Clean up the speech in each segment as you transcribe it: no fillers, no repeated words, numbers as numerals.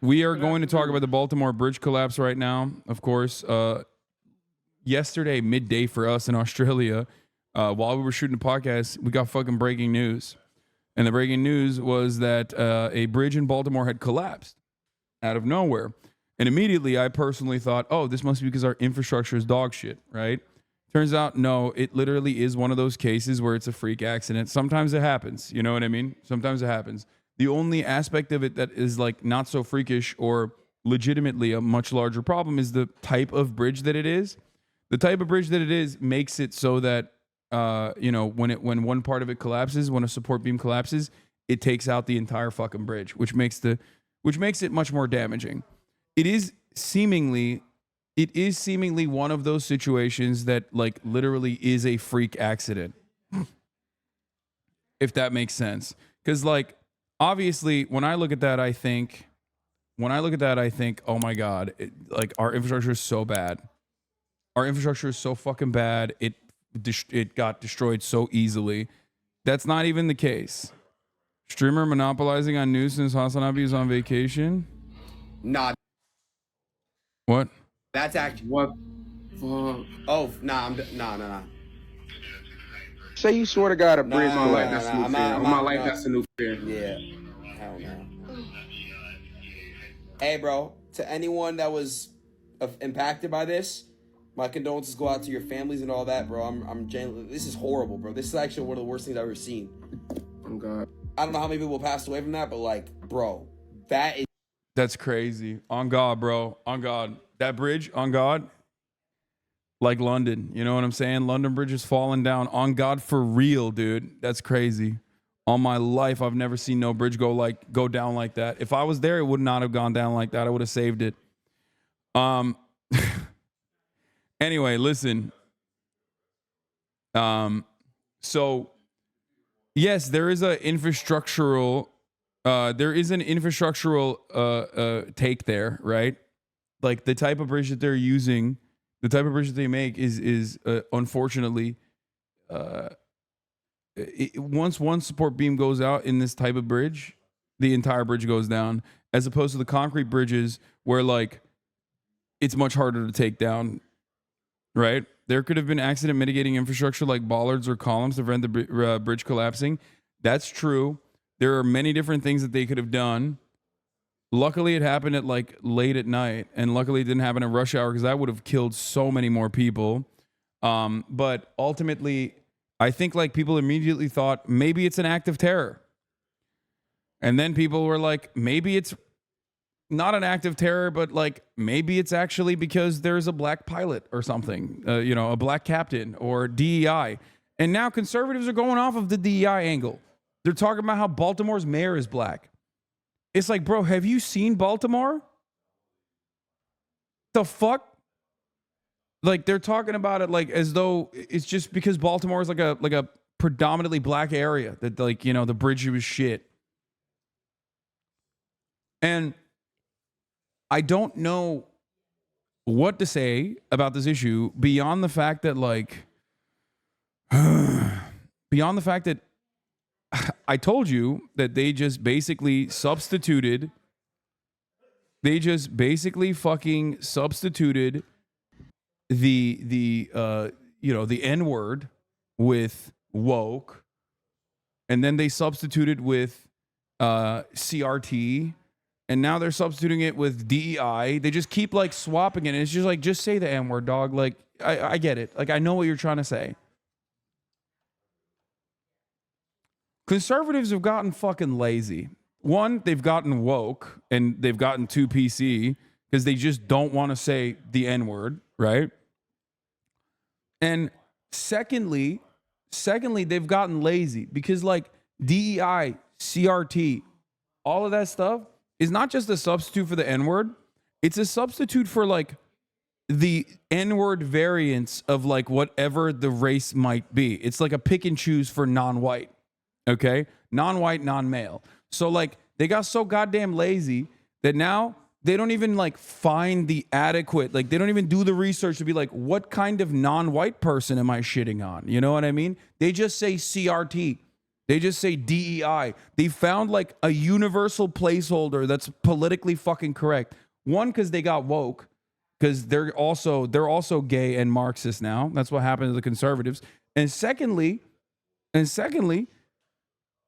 We are going to talk about the Baltimore bridge collapse right now, of course. Yesterday, midday for us in Australia, while we were shooting the podcast, we got fucking breaking news. And the breaking news was that a bridge in Baltimore had collapsed out of nowhere. And immediately, I personally thought, oh, this must be because our infrastructure is dog shit, right? Turns out, no, it literally is one of those cases where it's a freak accident. Sometimes it happens. You know what I mean? Sometimes it happens. The only aspect of it that is like not so freakish or legitimately a much larger problem is the type of bridge that it is. The type of bridge that it is makes it so that when one part of it collapses, when a support beam collapses, it takes out the entire fucking bridge, which makes it much more damaging. It is seemingly one of those situations that like literally is a freak accident. If that makes sense. Because like obviously when I look at that, I think, oh my God, like our infrastructure is so bad. Our infrastructure is so fucking bad. It got destroyed so easily. That's not even the case. Streamer monopolizing on news since HasanAbi is on vacation? Nah. What? That's actually what? Oh, nah. Say you swear to God a bridge Nah, like that's a new fear. On my life, that's a new fear. Yeah. Hell no. Hey, bro. To anyone that was impacted by this, my condolences go out to your families and all that, bro. I'm genuinely. This is horrible, bro. This is actually one of the worst things I've ever seen. Oh God. I don't know how many people passed away from that, but like, bro, That's crazy. On God, bro. On God. That bridge, on God, like London. You know what I'm saying? London Bridge is falling down. On God for real, dude. That's crazy. On my life, I've never seen no bridge go down like that. If I was there, it would not have gone down like that. I would have saved it. Anyway, listen. So yes, there is an infrastructural take there, right? Like the type of bridge that they're using, the type of bridge that they make is unfortunately, once one support beam goes out in this type of bridge, the entire bridge goes down, as opposed to the concrete bridges where like it's much harder to take down, right? There could have been accident mitigating infrastructure like bollards or columns to prevent the bridge collapsing. That's true. There are many different things that they could have done. Luckily, it happened at like late at night, and luckily it didn't happen at rush hour because that would have killed so many more people. But ultimately, I think like people immediately thought maybe it's an act of terror. And then people were like, maybe it's not an act of terror, but like maybe it's actually because there's a black pilot or something, a black captain or DEI. And now conservatives are going off of the DEI angle. They're talking about how Baltimore's mayor is black. It's like, bro, have you seen Baltimore? The fuck? Like they're talking about it like as though it's just because Baltimore is like a predominantly black area that like, the bridge was shit. And I don't know what to say about this issue beyond the fact that I told you that they just basically fucking substituted the N-word with woke, and then they substituted with CRT, and now they're substituting it with DEI. They just keep like swapping it. And it's just like, just say the N-word, dog. Like, I get it. Like, I know what you're trying to say. Conservatives have gotten fucking lazy. One, they've gotten woke and they've gotten too PC because they just don't want to say the N-word, right? And secondly, they've gotten lazy because like DEI, CRT, all of that stuff is not just a substitute for the N-word. It's a substitute for like the N-word variants of like whatever the race might be. It's like a pick and choose for non-white. Okay? Non-white, non-male. So like they got so goddamn lazy that now they don't even like find the adequate, like they don't even do the research to be like, what kind of non-white person am I shitting on? You know what I mean? They just say CRT. They just say DEI. They found like a universal placeholder that's politically fucking correct. One, because they got woke, because they're also gay and Marxist now. That's what happened to the conservatives. And secondly,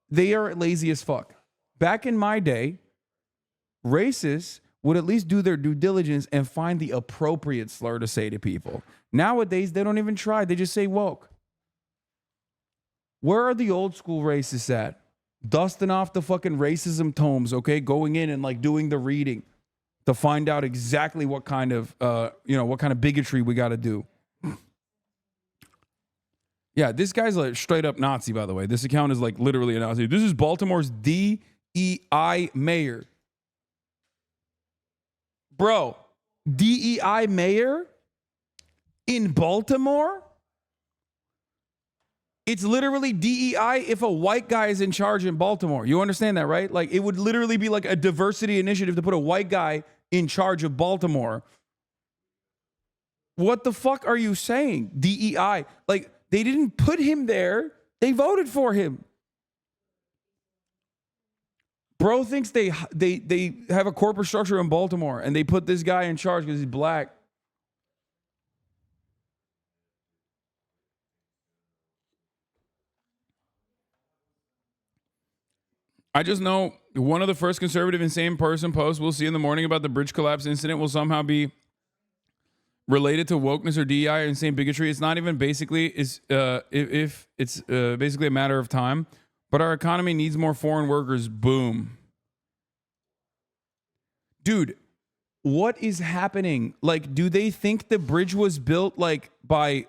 they are lazy as fuck. Back in my day, racists would at least do their due diligence and find the appropriate slur to say to people. Nowadays, they don't even try. They just say woke. Where are the old school racists at? Dusting off the fucking racism tomes, okay? Going in and like doing the reading to find out exactly what kind of, what kind of bigotry we got to do. Yeah, this guy's a straight up Nazi, by the way. This account is like literally a Nazi. This is Baltimore's DEI mayor. Bro, DEI mayor in Baltimore? It's literally DEI if a white guy is in charge in Baltimore. You understand that, right? Like, it would literally be like a diversity initiative to put a white guy in charge of Baltimore. What the fuck are you saying? DEI. Like, they didn't put him there. They voted for him. Bro thinks they have a corporate structure in Baltimore and they put this guy in charge because he's black. I just know one of the first conservative insane person posts we'll see in the morning about the bridge collapse incident will somehow be related to wokeness or DEI or insane bigotry. It's not even basically if it's basically a matter of time. But our economy needs more foreign workers. Boom. Dude, what is happening? Like, do they think the bridge was built like by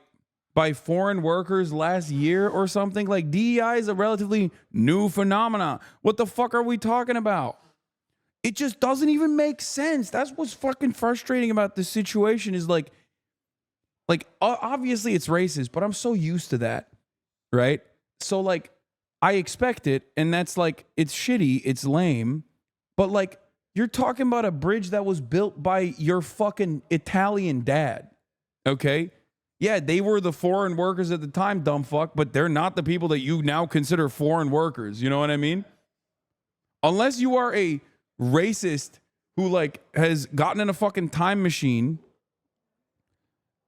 foreign workers last year or something? Like, DEI is a relatively new phenomena. What the fuck are we talking about? It just doesn't even make sense. That's what's fucking frustrating about this situation is like obviously it's racist, but I'm so used to that, right? So like I expect it, and that's like, it's shitty, it's lame, but like you're talking about a bridge that was built by your fucking Italian dad, okay? Yeah, they were the foreign workers at the time, dumb fuck, but they're not the people that you now consider foreign workers. You know what I mean? Unless you are a racist who like has gotten in a fucking time machine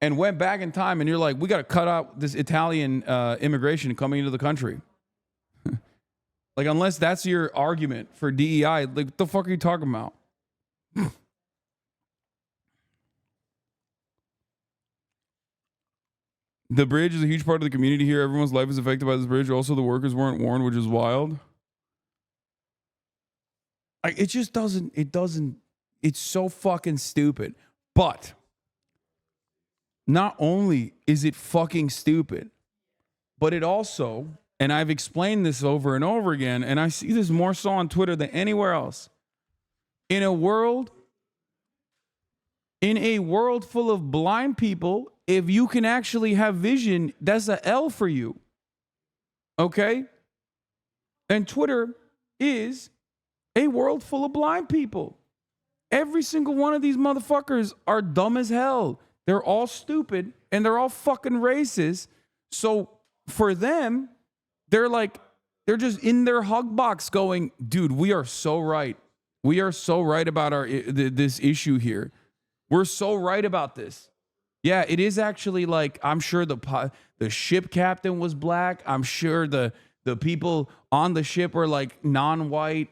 and went back in time and you're like, we got to cut out this Italian immigration coming into the country. Like, unless that's your argument for DEI, like, what the fuck are you talking about? The bridge is a huge part of the community here. Everyone's life is affected by this bridge. Also, the workers weren't warned, which is wild. It just doesn't, it's so fucking stupid. But not only is it fucking stupid, but it also, and I've explained this over and over again, and I see this more so on Twitter than anywhere else. In a world full of blind people, if you can actually have vision, that's a L for you. Okay? And Twitter is a world full of blind people. Every single one of these motherfuckers are dumb as hell. They're all stupid and they're all fucking racist. So for them, they're just in their hug box going, dude, we are so right. We are so right about this issue here. We're so right about this. Yeah, it is actually like, I'm sure the ship captain was black. I'm sure the people on the ship were like non-white.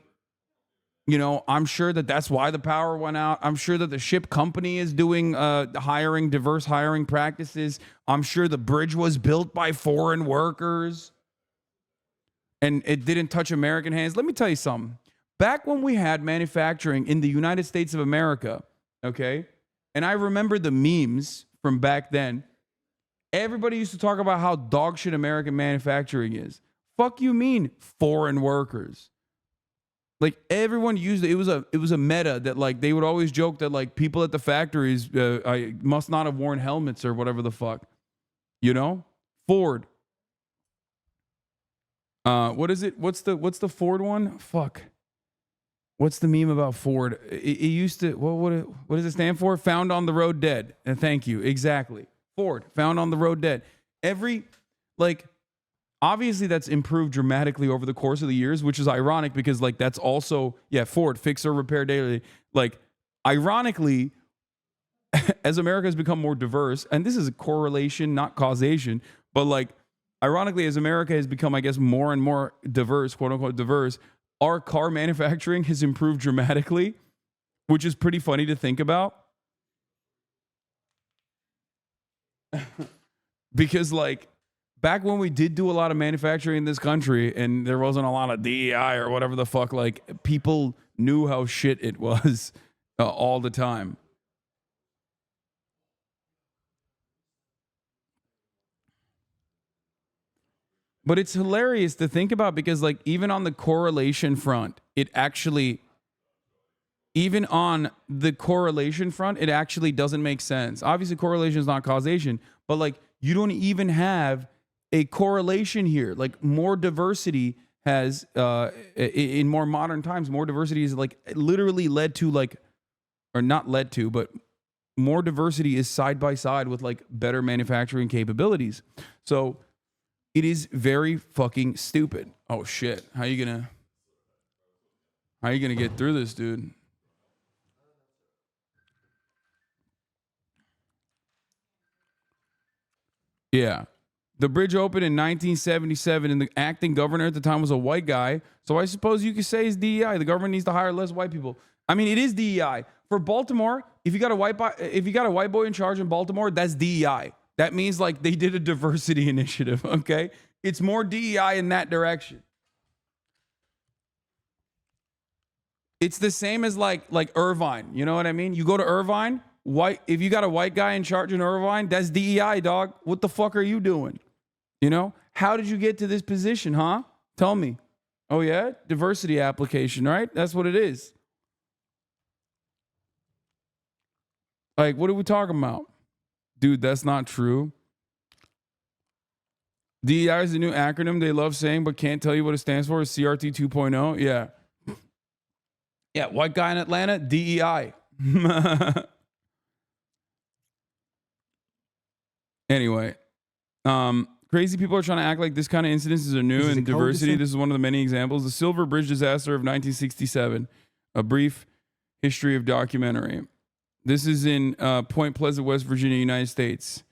You know, I'm sure that's why the power went out. I'm sure that the ship company is doing diverse hiring practices. I'm sure the bridge was built by foreign workers and it didn't touch American hands. Let me tell you something. Back when we had manufacturing in the United States of America, okay, and I remember the memes from back then, everybody used to talk about how dog shit American manufacturing is. Fuck you mean foreign workers? Like, everyone used it. It was a meta that, like, they would always joke that, like, people at the factories I must not have worn helmets or whatever the fuck. You know? Ford. What is it? What's the Ford one? Fuck. What's the meme about Ford? It used to, what does it stand for? Found on the road dead. And thank you. Exactly. Ford. Found on the road dead. obviously that's improved dramatically over the course of the years, which is ironic because like that's also, Ford, fix or repair daily. Like ironically, as America has become more diverse, and this is a correlation, not causation, but like ironically, as America has become, I guess, more and more diverse, quote unquote diverse, our car manufacturing has improved dramatically, which is pretty funny to think about. Because like back when we did do a lot of manufacturing in this country and there wasn't a lot of DEI or whatever the fuck, like people knew how shit it was all the time. But it's hilarious to think about because like even on the correlation front, it actually doesn't make sense. Obviously correlation is not causation, but like you don't even have a correlation here. Like more diversity has in more modern times, more diversity is like literally led to like, or not led to, but more diversity is side by side with like better manufacturing capabilities. So it is very fucking stupid. Oh shit. How you gonna get through this, dude? Yeah. The bridge opened in 1977 and the acting governor at the time was a white guy. So I suppose you could say it's DEI. The government needs to hire less white people. I mean, it is DEI. For Baltimore, if you got a white boy in charge in Baltimore, that's DEI. That means like they did a diversity initiative, okay? It's more DEI in that direction. It's the same as like Irvine. You know what I mean? You go to Irvine, if you got a white guy in charge in Irvine, that's DEI, dog. What the fuck are you doing? You know? How did you get to this position, huh? Tell me. Oh yeah? Diversity application, right? That's what it is. Like, what are we talking about? Dude, that's not true. DEI is a new acronym they love saying, but can't tell you what it stands for. Is CRT 2.0. Yeah. Yeah, white guy in Atlanta, DEI. Anyway, crazy people are trying to act like this kind of incidences are new and diversity. This is one of the many examples. The Silver Bridge disaster of 1967, a brief history of documentary. This is in Point Pleasant, West Virginia, United States.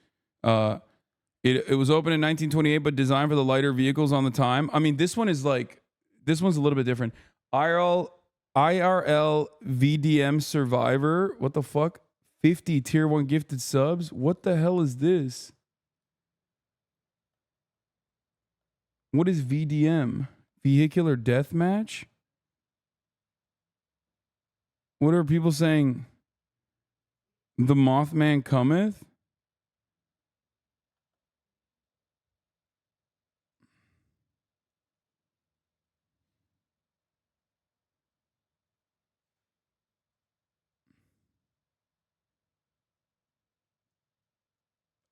It was opened in 1928, but designed for the lighter vehicles on the time. I mean, this one's a little bit different. IRL VDM Survivor. What the fuck? 50 tier 1 gifted subs. What the hell is this? What is VDM? Vehicular Deathmatch? What are people saying? The Mothman cometh?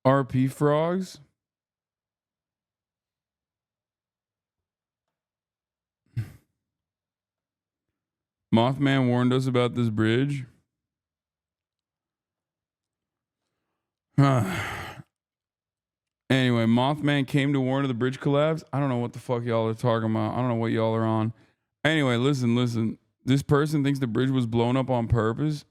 RP frogs? Mothman warned us about this bridge. Anyway, Mothman came to warn of the bridge collapse. I don't know what the fuck y'all are talking about. I don't know what y'all are on. Anyway, listen. This person thinks the bridge was blown up on purpose.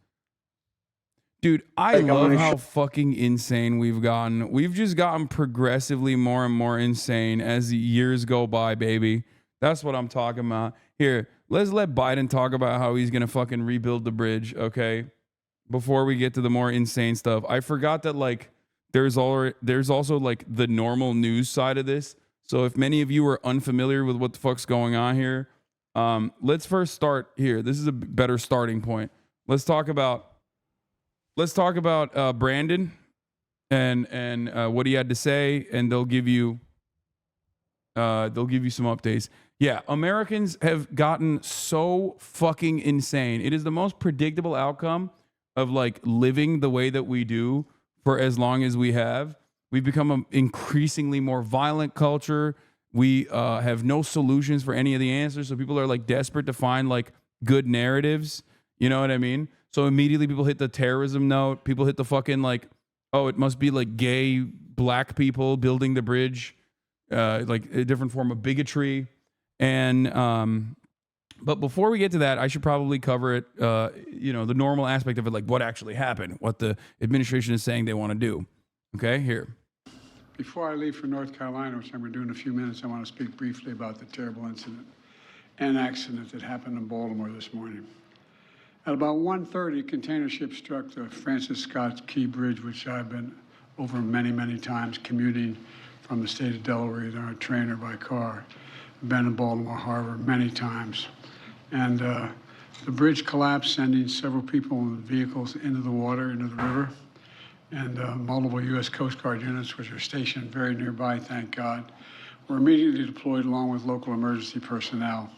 Dude, I love how fucking insane we've gotten. We've just gotten progressively more and more insane as the years go by, baby. That's what I'm talking about. Here, let's let Biden talk about how he's going to fucking rebuild the bridge, okay? Before we get to the more insane stuff. I forgot that, like, there's also, like, the normal news side of this. So if many of you are unfamiliar with what the fuck's going on here, let's first start here. This is a better starting point. Let's talk about Brandon and what he had to say, and they'll give you some updates. Yeah, Americans have gotten so fucking insane. It is the most predictable outcome of like living the way that we do for as long as we have. We've become an increasingly more violent culture. We have no solutions for any of the answers. So people are like desperate to find like good narratives. You know what I mean? So immediately people hit the terrorism note. People hit the fucking like, oh, it must be like gay black people building the bridge like a different form of bigotry. And but before we get to that, I should probably cover it, the normal aspect of it, like what actually happened, what the administration is saying they want to do. Okay, here. Before I leave for North Carolina, which I'm going to do in a few minutes, I want to speak briefly about the terrible incident and accident that happened in Baltimore this morning. At about 1:30, a container ship struck the Francis Scott Key Bridge, which I've been over many, many times commuting from the state of Delaware, either on a train or by car. I've been in Baltimore Harbor many times. And the bridge collapsed, sending several people and vehicles into the water, into the river. And multiple U.S. Coast Guard units, which are stationed very nearby, thank God, were immediately deployed along with local emergency personnel.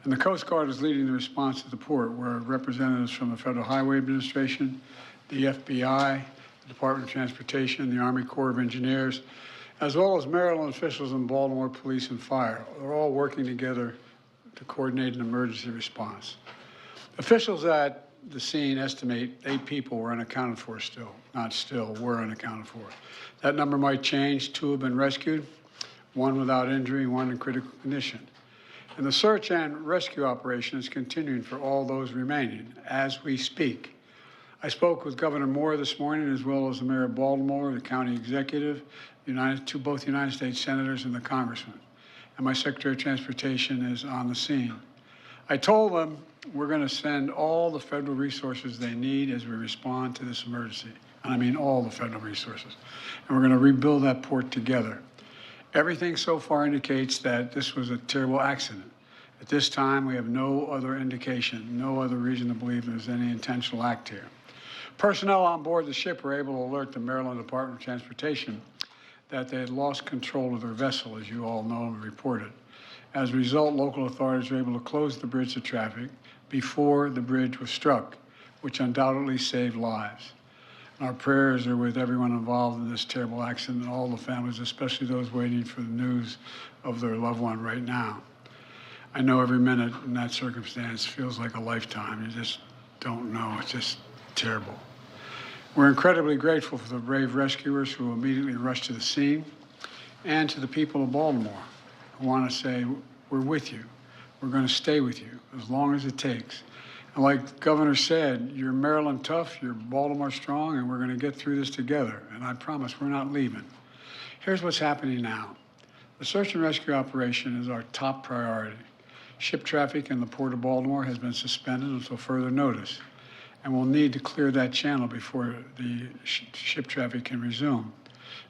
And the Coast Guard is leading the response to the port, where representatives from the Federal Highway Administration, the FBI, the Department of Transportation, the Army Corps of Engineers, as well as Maryland officials and Baltimore Police and Fire, are all working together to coordinate an emergency response. Officials at the scene estimate 8 people were unaccounted for still, were unaccounted for. That number might change. 2 have been rescued, 1 without injury, 1 in critical condition. And the search and rescue operation is continuing for all those remaining as we speak. I spoke with Governor Moore this morning, as well as the Mayor of Baltimore, the county executive, both United States senators and the congressman. And my Secretary of Transportation is on the scene. I told them we're going to send all the federal resources they need as we respond to this emergency. And I mean all the federal resources. And we're going to rebuild that port together. Everything so far indicates that this was a terrible accident. At this time, we have no other indication, no other reason to believe there's any intentional act here. Personnel on board the ship were able to alert the Maryland Department of Transportation that they had lost control of their vessel, as you all know and reported. As a result, local authorities were able to close the bridge to traffic before the bridge was struck, which undoubtedly saved lives. Our prayers are with everyone involved in this terrible accident and all the families, especially those waiting for the news of their loved one right now. I know every minute in that circumstance feels like a lifetime. You just don't know. It's just terrible. We're incredibly grateful for the brave rescuers who immediately rushed to the scene, and to the people of Baltimore who want to say, we're with you. We're going to stay with you as long as it takes. And like the governor said, you're Maryland tough, you're Baltimore strong, and we're going to get through this together. And I promise we're not leaving. Here's what's happening now. The search and rescue operation is our top priority. Ship traffic in the Port of Baltimore has been suspended until further notice, and we'll need to clear that channel before the ship traffic can resume.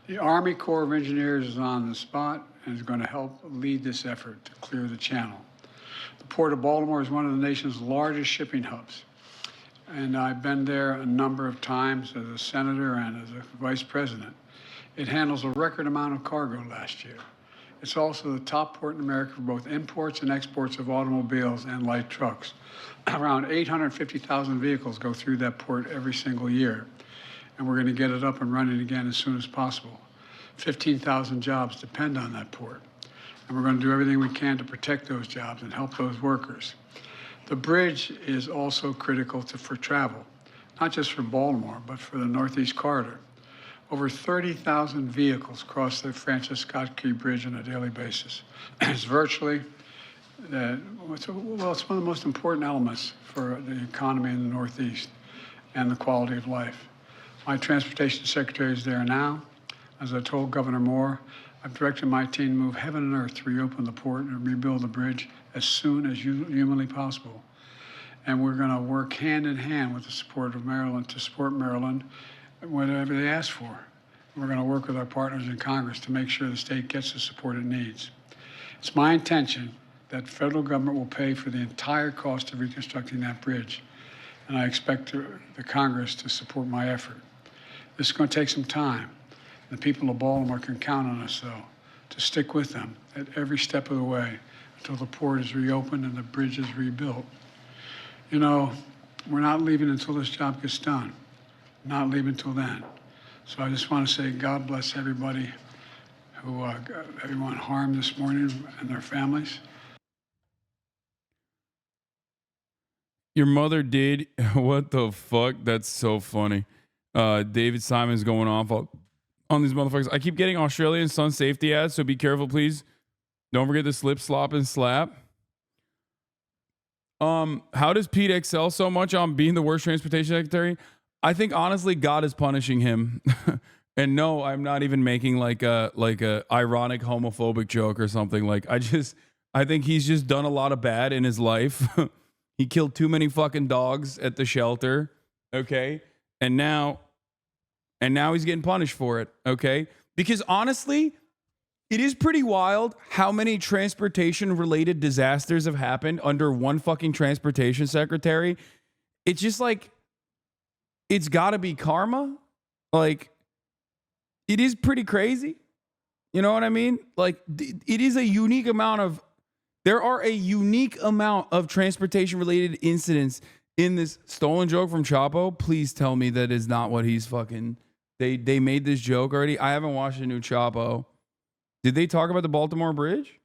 The Army Corps of Engineers is on the spot and is going to help lead this effort to clear the channel. The Port of Baltimore is one of the nation's largest shipping hubs, and I've been there a number of times as a senator and as a vice president. It handles a record amount of cargo last year. It's also the top port in America for both imports and exports of automobiles and light trucks. Around 850,000 vehicles go through that port every single year, and we're going to get it up and running again as soon as possible. 15,000 jobs depend on that port, and we're going to do everything we can to protect those jobs and help those workers. The bridge is also critical for travel, not just for Baltimore, but for the Northeast Corridor. Over 30,000 vehicles cross the Francis Scott Key Bridge on a daily basis. It's virtually, it's one of the most important elements for the economy in the Northeast and the quality of life. My transportation secretary is there now. As I told Governor Moore, I've directed my team to move heaven and earth to reopen the port and rebuild the bridge as soon as humanly possible. And we're going to work hand in hand with the support of Maryland to support Maryland whatever they ask for. We're going to work with our partners in Congress to make sure the state gets the support it needs. It's my intention that the federal government will pay for the entire cost of reconstructing that bridge, and I expect the Congress to support my effort. This is going to take some time. The people of Baltimore can count on us, though, to stick with them at every step of the way until the port is reopened and the bridge is rebuilt. You know, we're not leaving until this job gets done. Not leaving until then. So I just want to say God bless everybody who got everyone harmed this morning and their families. Your mother did? What the fuck? That's so funny. David Simon's going off on these motherfuckers. I keep getting Australian sun safety ads, so be careful, please. Don't forget to slip, slop, and slap. How does Pete excel so much on being the worst transportation secretary? I think honestly, God is punishing him. And no, I'm not even making like a ironic homophobic joke or something. Like I think he's just done a lot of bad in his life. He killed too many fucking dogs at the shelter. Okay. And now he's getting punished for it. Okay. Because honestly, it is pretty wild how many transportation related disasters have happened under one fucking transportation secretary. It's just like, it's gotta be karma. Like, it is pretty crazy. You know what I mean? Like, it is a unique amount of, there are a unique amount of transportation related incidents in this stolen joke from Chapo. Please tell me that is not what he's fucking, they made this joke already. I haven't watched a new Chapo. Did they talk about the Baltimore Bridge?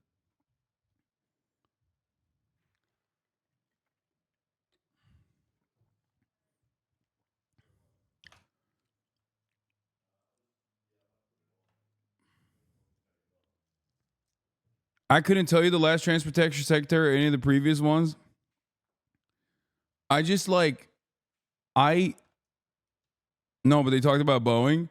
I couldn't tell you the last transportation secretary or any of the previous ones. I just like, no, but they talked about Boeing.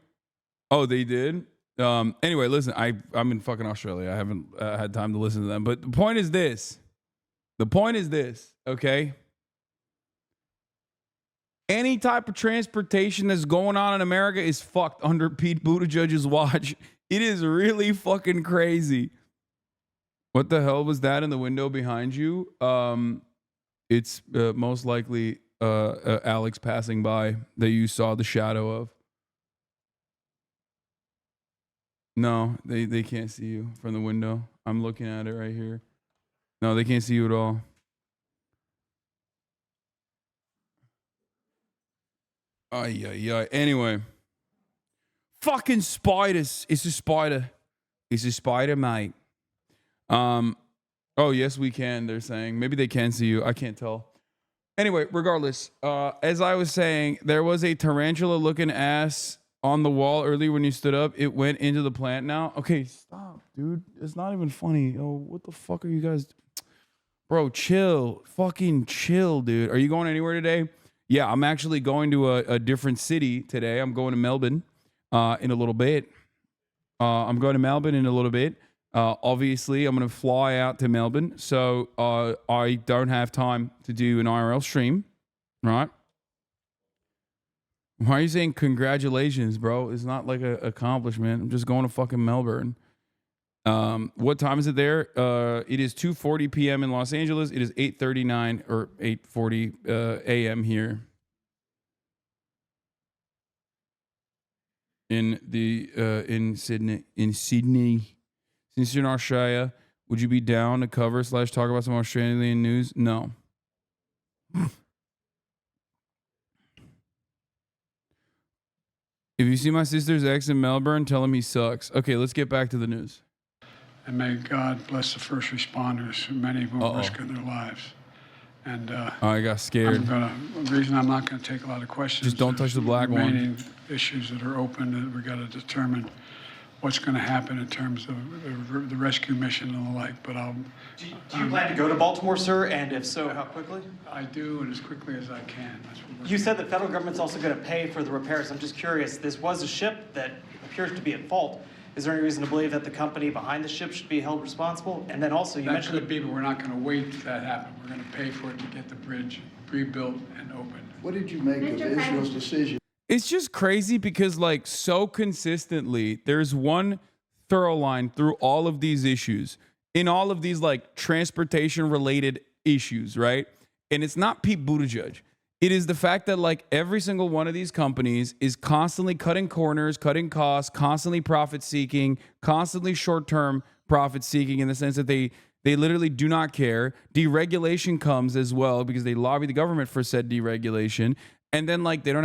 Oh, they did? Anyway, listen, I'm in fucking Australia. I haven't had time to listen to them. But the point is this. Okay? Any type of transportation that's going on in America is fucked under Pete Buttigieg's watch. It is really fucking crazy. What the hell was that in the window behind you? It's most likely Alex passing by that you saw the shadow of. No, they can't see you from the window. I'm looking at it right here. No, they can't see you at all. Ay. Anyway. Fucking spiders. It's a spider. It's a spider, mate. Oh, yes, we can, they're saying. Maybe they can see you. I can't tell. Anyway, regardless, as I was saying, there was a tarantula-looking ass on the wall earlier when you stood up. It went into the plant now. Okay, stop, dude. It's not even funny. Oh, what the fuck are you guys... Bro, chill. Fucking chill, dude. Are you going anywhere today? Yeah, I'm actually going to a different city today. I'm going to Melbourne in a little bit. Obviously, I'm going to fly out to Melbourne, so I don't have time to do an IRL stream, right? Why are you saying congratulations, bro? It's not like an accomplishment. I'm just going to fucking Melbourne. What time is it there? It is 2:40 p.m. in Los Angeles. It is 8:39 or 8:40 a.m. here in Sydney. Since you're in Australia, would you be down to cover / talk about some Australian news? No. If you see my sister's ex in Melbourne, tell him he sucks. Okay, let's get back to the news. And may God bless the first responders, many of whom risk their lives. And I got scared. The reason I'm not going to take a lot of questions. Just don't touch the black remaining one. Issues that are open that we got to determine what's going to happen in terms of the rescue mission and the like. But Do you plan to go to Baltimore, sir? And if so, how quickly? I do, and as quickly as I can. You said the federal government's also going to pay for the repairs. I'm just curious. This was a ship that appears to be at fault. Is there any reason to believe that the company behind the ship should be held responsible? And then also, you mentioned that could be, but we're not going to wait till that happen. We're going to pay for it to get the bridge rebuilt and opened. What did you make of Israel's decision? It's just crazy because, like, so consistently, there's one thorough line through all of these issues, in all of these, like, transportation-related issues, right? And it's not Pete Buttigieg. It is the fact that, like, every single one of these companies is constantly cutting corners, cutting costs, constantly profit-seeking, constantly short-term profit-seeking in the sense that they literally do not care. Deregulation comes as well because they lobby the government for said deregulation. And then, like, they don't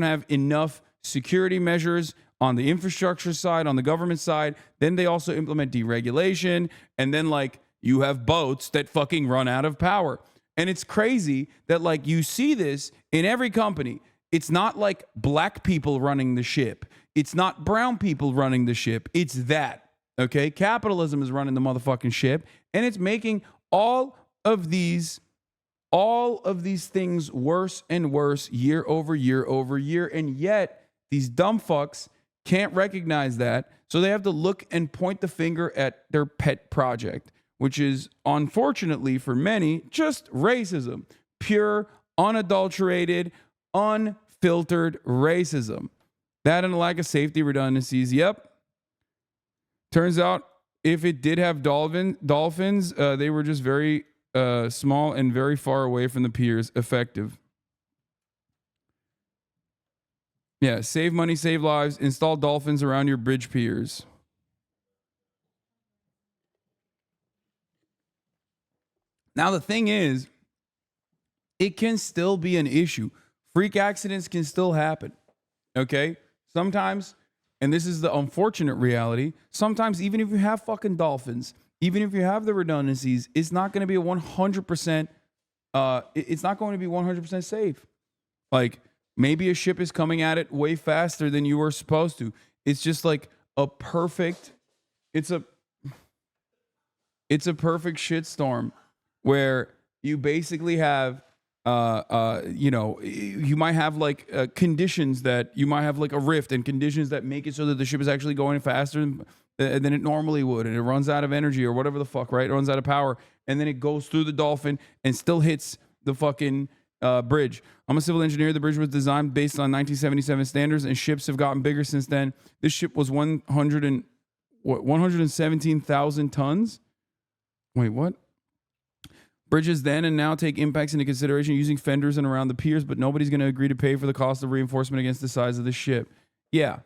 have enough security measures on the infrastructure side, on the government side. Then they also implement deregulation. And then, like, you have boats that fucking run out of power. And it's crazy that, like, you see this in every company. It's not like black people running the ship. It's not brown people running the ship. It's that. Okay? Capitalism is running the motherfucking ship, and it's making all of these things worse and worse year over year over year. And yet these dumb fucks can't recognize that. So they have to look and point the finger at their pet project, which is unfortunately for many just racism, pure, unadulterated, unfiltered racism. That and a lack of safety redundancies. Yep. Turns out if it did have dolphins, they were just very small and very far away from the piers. Effective. Yeah, save money, save lives. Install dolphins around your bridge piers. Now, the thing is, it can still be an issue. Freak accidents can still happen. Okay? Sometimes, and this is the unfortunate reality, sometimes even if you have fucking dolphins, even if you have the redundancies, it's not going to be a 100%, it's not going to be 100% safe. Like, maybe a ship is coming at it way faster than you were supposed to. It's just like a perfect, it's a perfect shitstorm where you basically have, you might have like conditions that you might have like a rift and conditions that make it so that the ship is actually going faster than it normally would. And it runs out of energy or whatever the fuck, right? It runs out of power. And then it goes through the dolphin and still hits the fucking bridge. I'm a civil engineer. The bridge was designed based on 1977 standards, and ships have gotten bigger since then. This ship was 117,000 tons. Wait, what? Bridges then and now take impacts into consideration using fenders and around the piers, but nobody's going to agree to pay for the cost of reinforcement against the size of the ship. Yeah.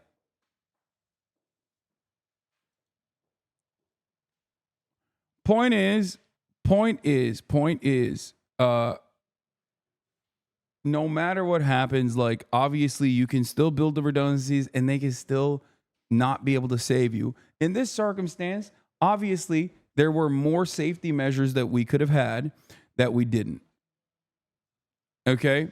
Point is, no matter what happens, like, obviously you can still build the redundancies and they can still not be able to save you. In this circumstance, obviously, there were more safety measures that we could have had that we didn't. Okay?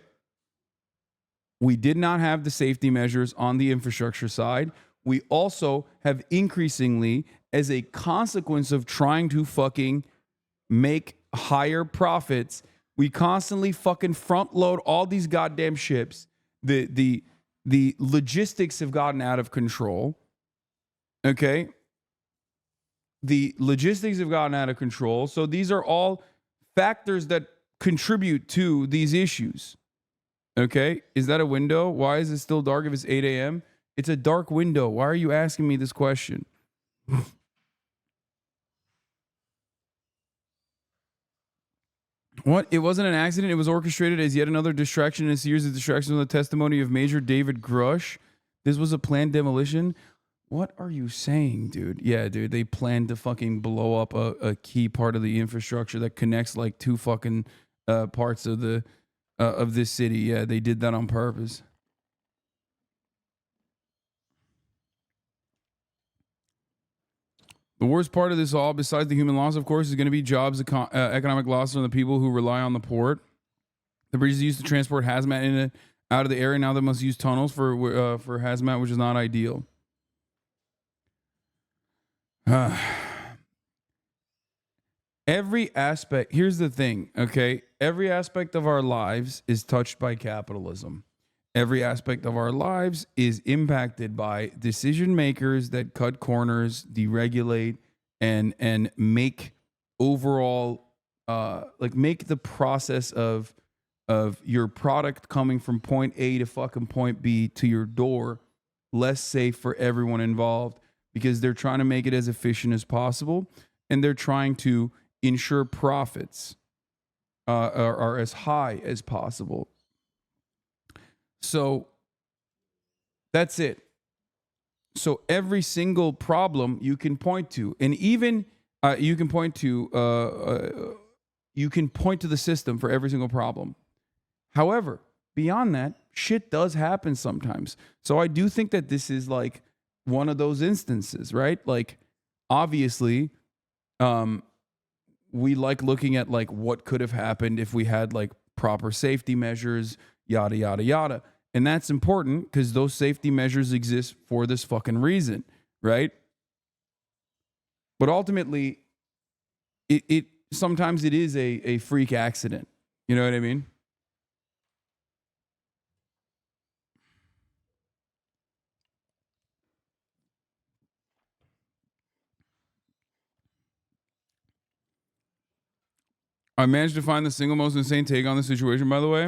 We did not have the safety measures on the infrastructure side. We also have increasingly, as a consequence of trying to fucking make higher profits, we constantly fucking front load all these goddamn ships. The logistics have gotten out of control. Okay? The logistics have gotten out of control. So these are all factors that contribute to these issues. Okay? Is that a window? Why is it still dark if it's 8 a.m.? It's a dark window. Why are you asking me this question? What? It wasn't an accident. It was orchestrated as yet another distraction in a series of distractions on the testimony of Major David Grush. This was a planned demolition. What are you saying, dude? Yeah, dude, they planned to fucking blow up a key part of the infrastructure that connects like two fucking parts of the of this city. Yeah, they did that on purpose. The worst part of this all, besides the human loss, of course, is going to be jobs, economic losses on the people who rely on the port. The bridge is used to transport hazmat in and out of the area. Now they must use tunnels for hazmat, which is not ideal. Every aspect, here's the thing, okay? Every aspect of our lives is touched by capitalism. Every aspect of our lives is impacted by decision makers that cut corners, deregulate, and make overall, make the process of your product coming from point A to fucking point B to your door less safe for everyone involved, because they're trying to make it as efficient as possible, and they're trying to ensure profits are as high as possible. So that's it. So every single problem you can point to, and even you can point to the system for every single problem. However, beyond that, shit does happen sometimes. So I do think that this is like one of those instances, right? Like, obviously, we like looking at like what could have happened if we had like proper safety measures, yada, yada, yada. And that's important because those safety measures exist for this fucking reason, right? But ultimately, it sometimes it is a freak accident. You know what I mean? I managed to find the single most insane take on the situation, by the way.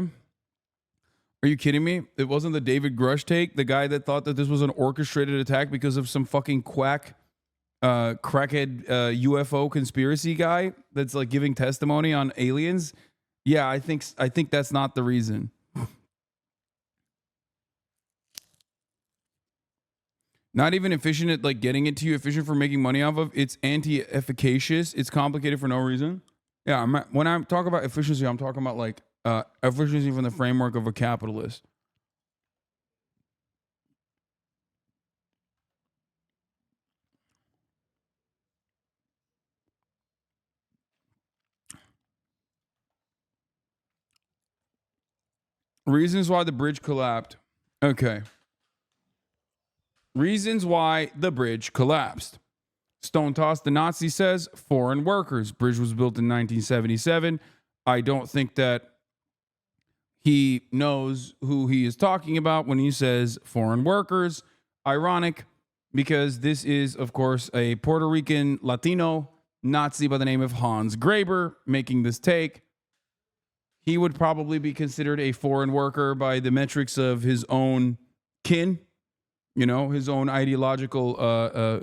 Are you kidding me? It wasn't the David Grush take, the guy that thought that this was an orchestrated attack because of some fucking crackhead UFO conspiracy guy that's like giving testimony on aliens. Yeah, I think that's not the reason. Not even efficient at like getting it to you, efficient for making money off of. It's anti-efficacious. It's complicated for no reason. Yeah, when I talk about efficiency, I'm talking about like efficiency from the framework of a capitalist. Reasons why the bridge collapsed. Okay. Reasons why the bridge collapsed. Stone Toss the Nazi says foreign workers. Bridge was built in 1977. I don't think that he knows who he is talking about when he says foreign workers. Ironic, because this is, of course, a Puerto Rican Latino Nazi by the name of Hans Graber making this take. He would probably be considered a foreign worker by the metrics of his own kin, you know, his own ideological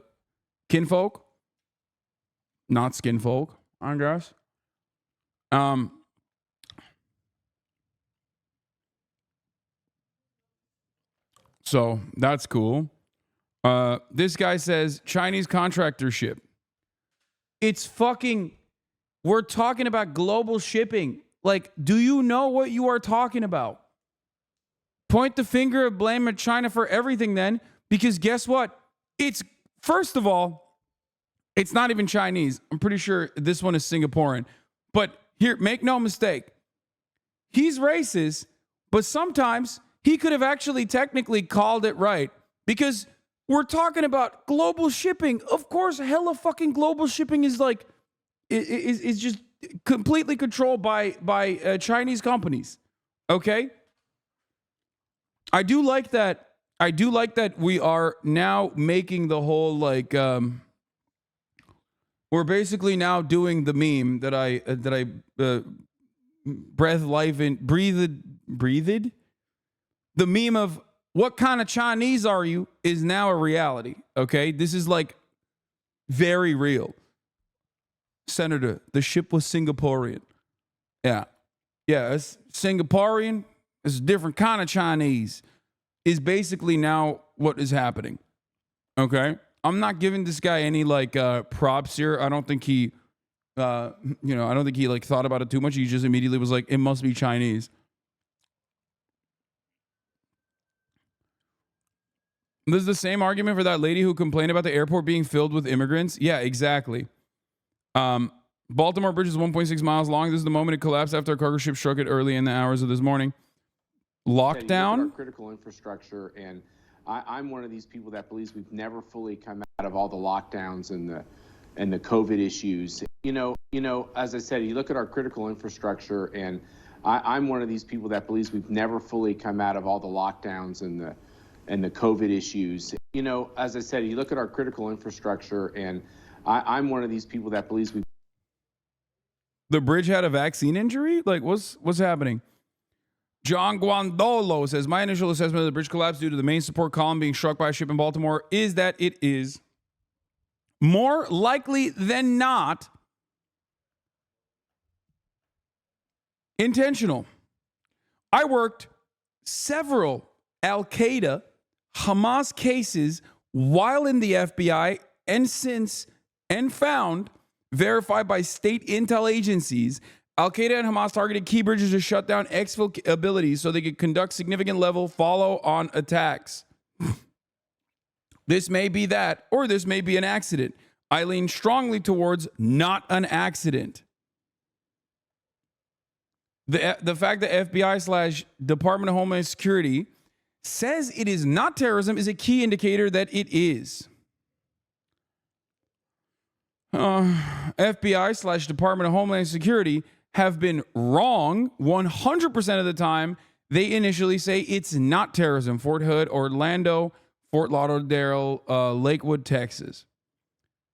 kinfolk, not skinfolk, I guess. So that's cool. This guy says Chinese contractor ship. It's fucking, we're talking about global shipping. Like, do you know what you are talking about? Point the finger of blame at China for everything then, because guess what? It's, first of all, it's not even Chinese. I'm pretty sure this one is Singaporean. But here, make no mistake. He's racist, but sometimes he could have actually technically called it right, because we're talking about global shipping. Of course, hella fucking global shipping is like, is just completely controlled by Chinese companies. Okay? I do like that. I do like that we are now making the whole like we're basically now doing the meme that I breathed. The meme of what kind of Chinese are you is now a reality. Okay? This is like very real. Senator, the ship was Singaporean. Yeah, it's Singaporean. It's a different kind of Chinese. Is basically now what is happening. Okay, I'm not giving this guy any like props here. I don't think he, I don't think he like thought about it too much. He just immediately was like, it must be Chinese. This is the same argument for that lady who complained about the airport being filled with immigrants. Yeah, exactly. Baltimore Bridge is 1.6 miles long. This is the moment it collapsed after a cargo ship struck it early in the hours of this morning. Lockdown. Critical infrastructure, and I'm one of these people that believes we've never fully come out of all the lockdowns and the COVID issues. You know, as I said, you look at our critical infrastructure, and I'm one of these people that believes we've never fully come out of all the lockdowns and the COVID issues. You know, as I said, you look at our critical infrastructure, and I'm one of these people that believes we. The bridge had a vaccine injury? Like, what's happening? John Guandolo says, my initial assessment of the bridge collapse due to the main support column being struck by a ship in Baltimore is that it is more likely than not intentional. I worked several Al-Qaeda, Hamas cases while in the FBI and found, verified by state intel agencies, Al-Qaeda and Hamas targeted key bridges to shut down exfil abilities so they could conduct significant level follow-on attacks. This may be that, or this may be an accident. I lean strongly towards not an accident. The fact that FBI / Department of Homeland Security says it is not terrorism is a key indicator that it is. FBI / Department of Homeland Security have been wrong 100% of the time. They initially say it's not terrorism. Fort Hood, Orlando, Fort Lauderdale, Lakewood, Texas.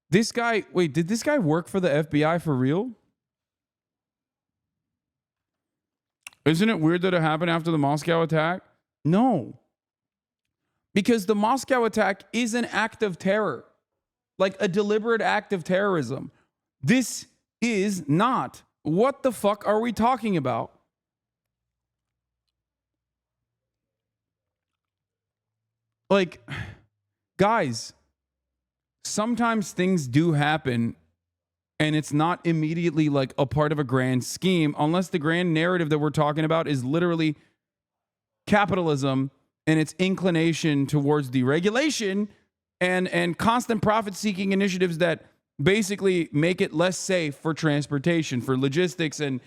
This guy, wait, did this guy work for the FBI for real? Isn't it weird that it happened after the Moscow attack? No. Because the Moscow attack is an act of terror, like a deliberate act of terrorism. This is not. What the fuck are we talking about? Like, guys, sometimes things do happen and it's not immediately like a part of a grand scheme unless the grand narrative that we're talking about is literally capitalism and its inclination towards deregulation and constant profit-seeking initiatives that basically make it less safe for transportation, for logistics, and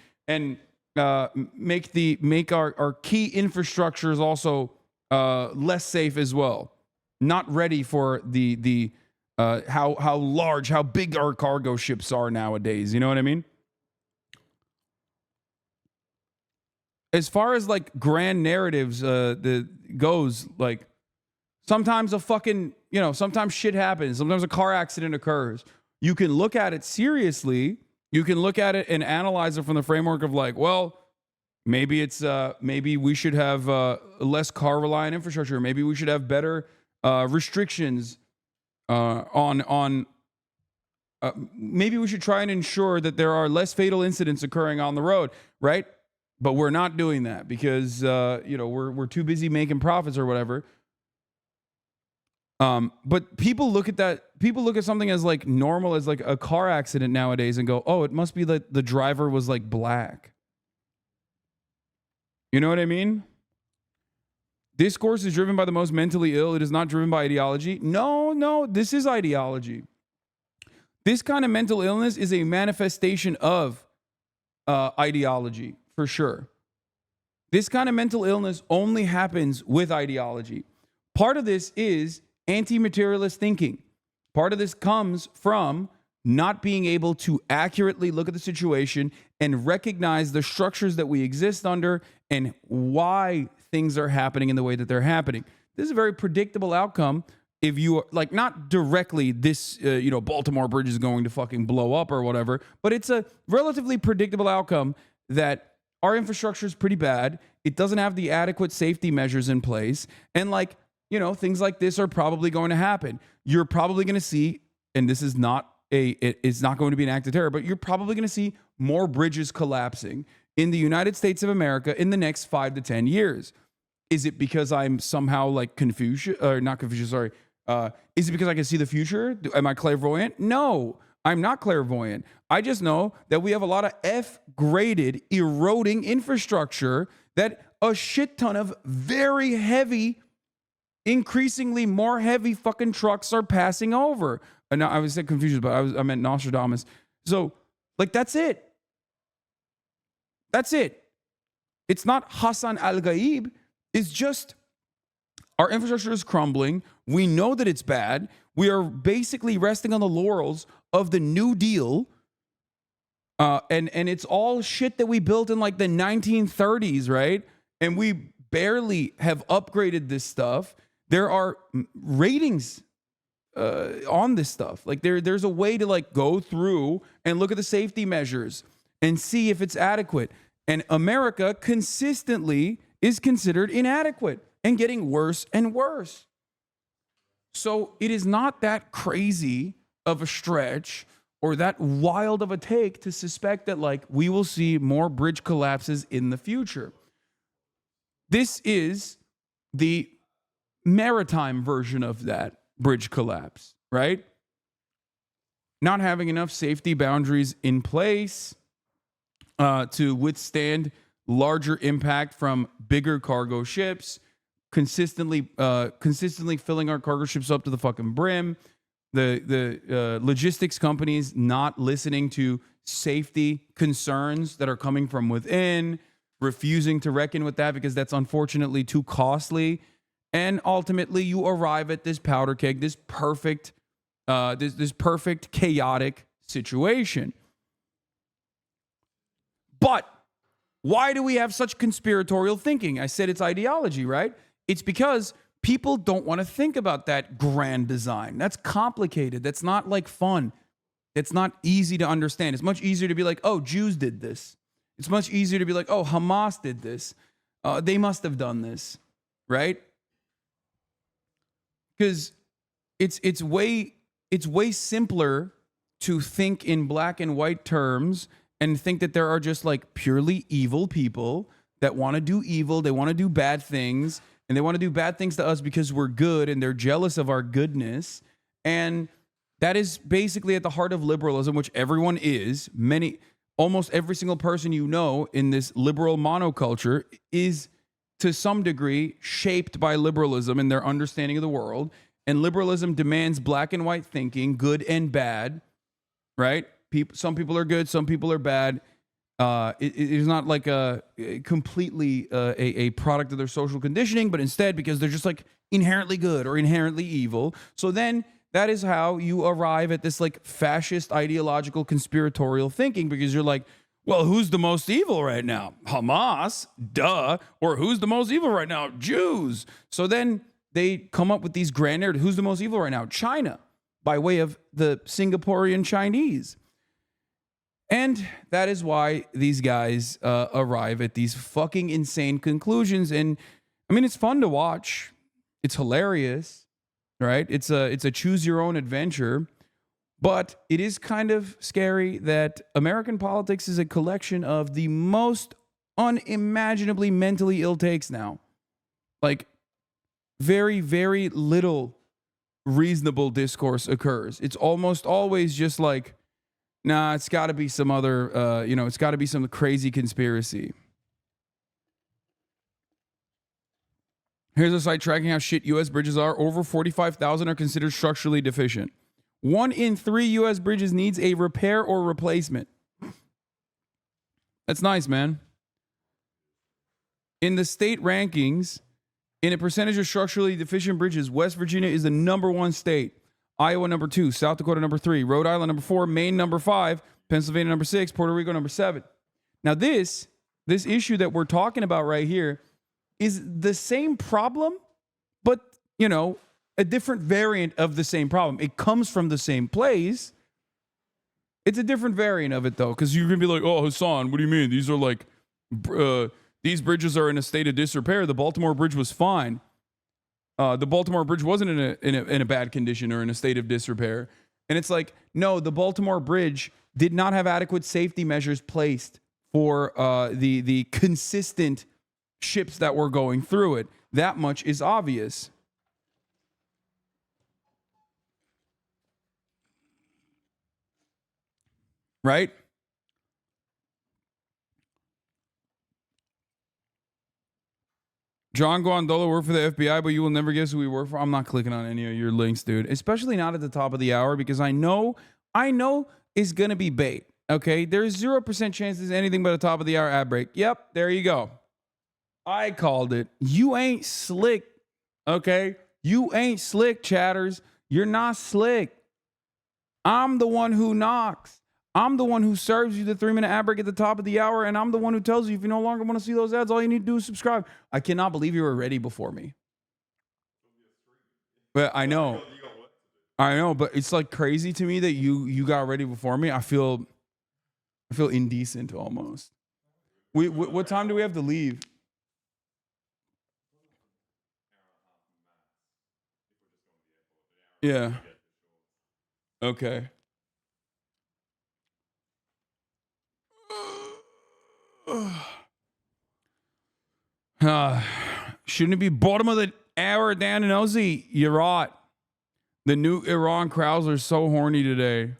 make our key infrastructures also less safe as well. Not ready for the how big our cargo ships are nowadays. You know what I mean? As far as like grand narratives goes, like sometimes sometimes shit happens. Sometimes a car accident occurs. You can look at it seriously. You can look at it and analyze it from the framework of like, well, maybe we should have less car reliant infrastructure. Maybe we should have better restrictions maybe we should try and ensure that there are less fatal incidents occurring on the road, right? But we're not doing that because we're too busy making profits or whatever. But people look at that. People look at something as like normal as like a car accident nowadays and go, "Oh, it must be that the driver was like black." You know what I mean? Discourse is driven by the most mentally ill. It is not driven by ideology. No, this is ideology. This kind of mental illness is a manifestation of ideology, for sure. This kind of mental illness only happens with ideology. Part of this is anti-materialist thinking. Part of this comes from not being able to accurately look at the situation and recognize the structures that we exist under and why things are happening in the way that they're happening. This is a very predictable outcome. If you are like not directly this, Baltimore bridge is going to fucking blow up or whatever, but it's a relatively predictable outcome that our infrastructure is pretty bad. It doesn't have the adequate safety measures in place. And things like this are probably going to happen. You're probably going to see, and this is it's not going to be an act of terror, but you're probably going to see more bridges collapsing in the United States of America in the next 5 to 10 years. Is it because I'm somehow like Confucius, or not Confucius, sorry. Is it because I can see the future? Am I clairvoyant? No, I'm not clairvoyant. I just know that we have a lot of F-graded eroding infrastructure that a shit ton of very heavy, increasingly more heavy fucking trucks are passing over. And I was saying Confucius, but I meant Nostradamus. So, that's it. That's it. It's not Hasan al-Gaib. It's just our infrastructure is crumbling. We know that it's bad. We are basically resting on the laurels of the New Deal. And it's all shit that we built in like the 1930s, right? And we barely have upgraded this stuff. There are ratings on this stuff. Like there's a way to like go through and look at the safety measures and see if it's adequate. And America consistently is considered inadequate and getting worse and worse. So it is not that crazy of a stretch or that wild of a take to suspect that like we will see more bridge collapses in the future. This is the maritime version of that bridge collapse, right? Not having enough safety boundaries in place to withstand larger impact from bigger cargo ships, consistently filling our cargo ships up to the fucking brim. The logistics companies not listening to safety concerns that are coming from within, refusing to reckon with that because that's unfortunately too costly. And ultimately, you arrive at this powder keg, this perfect, this perfect chaotic situation. But why do we have such conspiratorial thinking? I said it's ideology, right? It's because people don't want to think about that grand design. That's complicated. That's not like fun. It's not easy to understand. It's much easier to be like, oh, Jews did this. It's much easier to be like, oh, Hamas did this. They must have done this, right? Because it's way simpler to think in black and white terms and think that there are just like purely evil people that want to do evil. They want to do bad things, and they want to do bad things to us because we're good, and they're jealous of our goodness. And that is basically at the heart of liberalism, which everyone is. Almost every single person you know in this liberal monoculture is to some degree shaped by liberalism in their understanding of the world. And liberalism demands black and white thinking, good and bad, right? Some people are good, some people are bad. It is not like completely a product of their social conditioning, but instead because they're just like inherently good or inherently evil. So then that is how you arrive at this like fascist ideological conspiratorial thinking, because you're like, well, who's the most evil right now? Hamas, duh. Or who's the most evil right now? Jews. So then they come up with these grand narratives. Who's the most evil right now? China, by way of the Singaporean Chinese. And that is why these guys arrive at these fucking insane conclusions. And I mean, it's fun to watch. It's hilarious, right? It's a choose your own adventure. But it is kind of scary that American politics is a collection of the most unimaginably mentally ill takes now. Like, very, very little reasonable discourse occurs. It's almost always just like, nah, it's got to be some other, it's got to be some crazy conspiracy. Here's a site tracking how shit U.S. bridges are. Over 45,000 are considered structurally deficient. 1 in 3 U.S. bridges needs a repair or replacement. That's nice, man. In the state rankings, in a percentage of structurally deficient bridges, West Virginia is the number 1 state. Iowa number 2, South Dakota number 3, Rhode Island number 4, Maine number 5, Pennsylvania number 6, Puerto Rico number 7. Now this issue that we're talking about right here is the same problem, but, a different variant of the same problem. It comes from the same place. It's a different variant of it, though, because you're going to be like, oh, Hasan, what do you mean? These are like, these bridges are in a state of disrepair. The Baltimore Bridge was fine. The Baltimore Bridge wasn't in a bad condition or in a state of disrepair. And it's like, no, the Baltimore Bridge did not have adequate safety measures placed for the consistent ships that were going through it. That much is obvious. Right? John Guandola worked for the FBI, but you will never guess who he worked for. I'm not clicking on any of your links, dude. Especially not at the top of the hour, because I know it's going to be bait. Okay? There's 0% chance it's anything but a top of the hour ad break. Yep, there you go. I called it. You ain't slick. Okay? You ain't slick, chatters. You're not slick. I'm the one who knocks. I'm the one who serves you the 3-minute ad break at the top of the hour, and I'm the one who tells you if you no longer want to see those ads, all you need to do is subscribe. I cannot believe you were ready before me. But I know, but it's like crazy to me that you got ready before me. I feel indecent almost. What time do we have to leave? Yeah. Okay. Shouldn't it be bottom of the hour, Dan and Ozzy? You're right. The new Iran crowds are so horny today.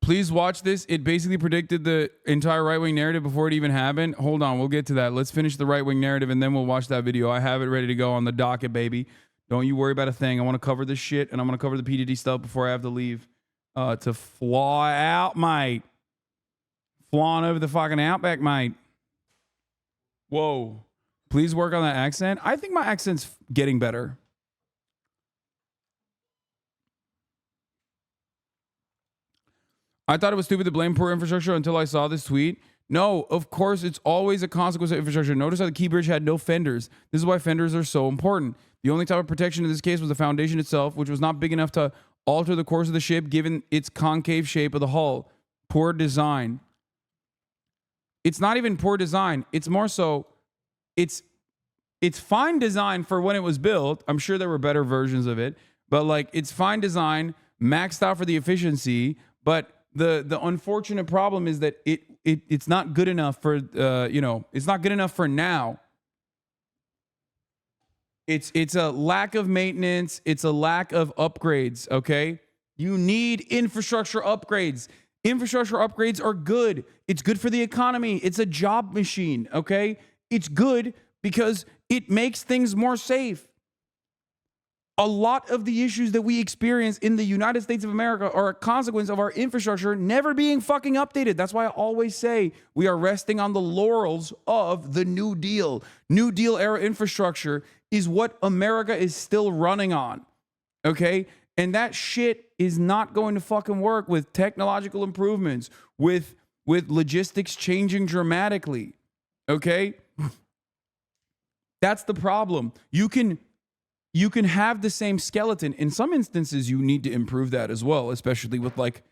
Please watch this. It basically predicted the entire right-wing narrative before it even happened. Hold on, we'll get to that. Let's finish the right-wing narrative, and then we'll watch that video. I have it ready to go on the docket, baby. Don't you worry about a thing. I want to cover this shit, and I'm going to cover the PDD stuff before I have to leave to fly out, mate. Flying over the fucking outback, mate. Whoa. Please work on that accent. I think my accent's getting better. I thought it was stupid to blame poor infrastructure until I saw this tweet. No, of course, it's always a consequence of infrastructure. Notice how the key bridge had no fenders. This is why fenders are so important. The only type of protection in this case was the foundation itself, which was not big enough to alter the course of the ship given its concave shape of the hull. Poor design. It's not even poor design. It's more so, it's fine design for when it was built. I'm sure there were better versions of it, but like it's fine design, maxed out for the efficiency, but the unfortunate problem is that it's not good enough for it's not good enough for now. It's a lack of maintenance, it's a lack of upgrades, okay? You need infrastructure upgrades. Infrastructure upgrades are good. It's good for the economy. It's a job machine, okay? It's good because it makes things more safe. A lot of the issues that we experience in the United States of America are a consequence of our infrastructure never being fucking updated. That's why I always say we are resting on the laurels of the New Deal. New Deal era infrastructure is what America is still running on, okay? And that shit is not going to fucking work with technological improvements, with logistics changing dramatically, okay? That's the problem. You can have the same skeleton. In some instances, you need to improve that as well, especially with like,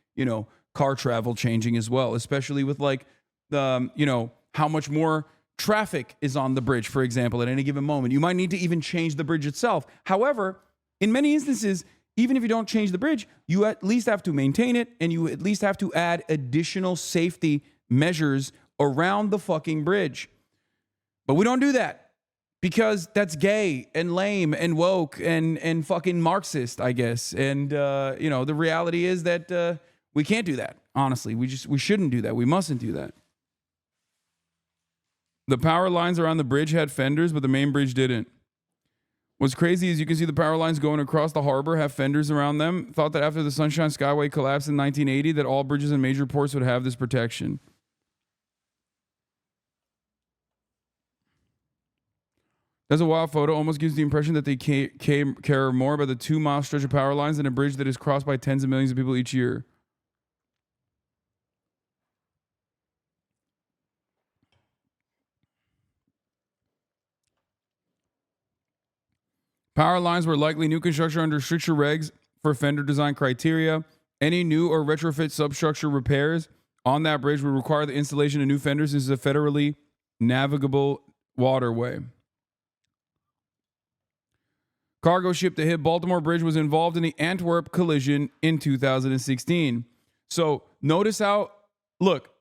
car travel changing as well, especially with like how much more traffic is on the bridge, for example, at any given moment. You might need to even change the bridge itself. However, in many instances, even if you don't change the bridge, you at least have to maintain it and you at least have to add additional safety measures around the fucking bridge. But we don't do that because that's gay and lame and woke and fucking Marxist, I guess. And, the reality is that we can't do that. Honestly, we shouldn't do that. We mustn't do that. The power lines around the bridge had fenders, but the main bridge didn't. What's crazy is you can see the power lines going across the harbor have fenders around them. Thought that after the Sunshine Skyway collapsed in 1980 that all bridges in major ports would have this protection. That's a wild photo. Almost gives the impression that they care more about the 2-mile stretch of power lines than a bridge that is crossed by tens of millions of people each year. Power lines were likely new construction under stricter regs for fender design criteria. Any new or retrofit substructure repairs on that bridge would require the installation of new fenders. This is a federally navigable waterway. Cargo ship that hit Baltimore Bridge was involved in the Antwerp collision in 2016. So notice how, look,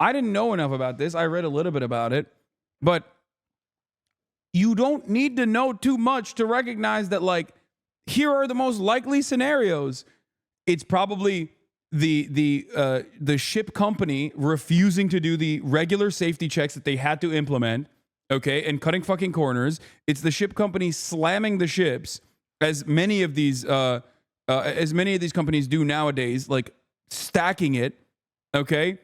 I didn't know enough about this. I read a little bit about it, but you don't need to know too much to recognize that, like, here are the most likely scenarios. It's probably the ship company refusing to do the regular safety checks that they had to implement, okay, and cutting fucking corners. It's the ship company slamming the ships, as many of these companies do nowadays, like stacking it, okay?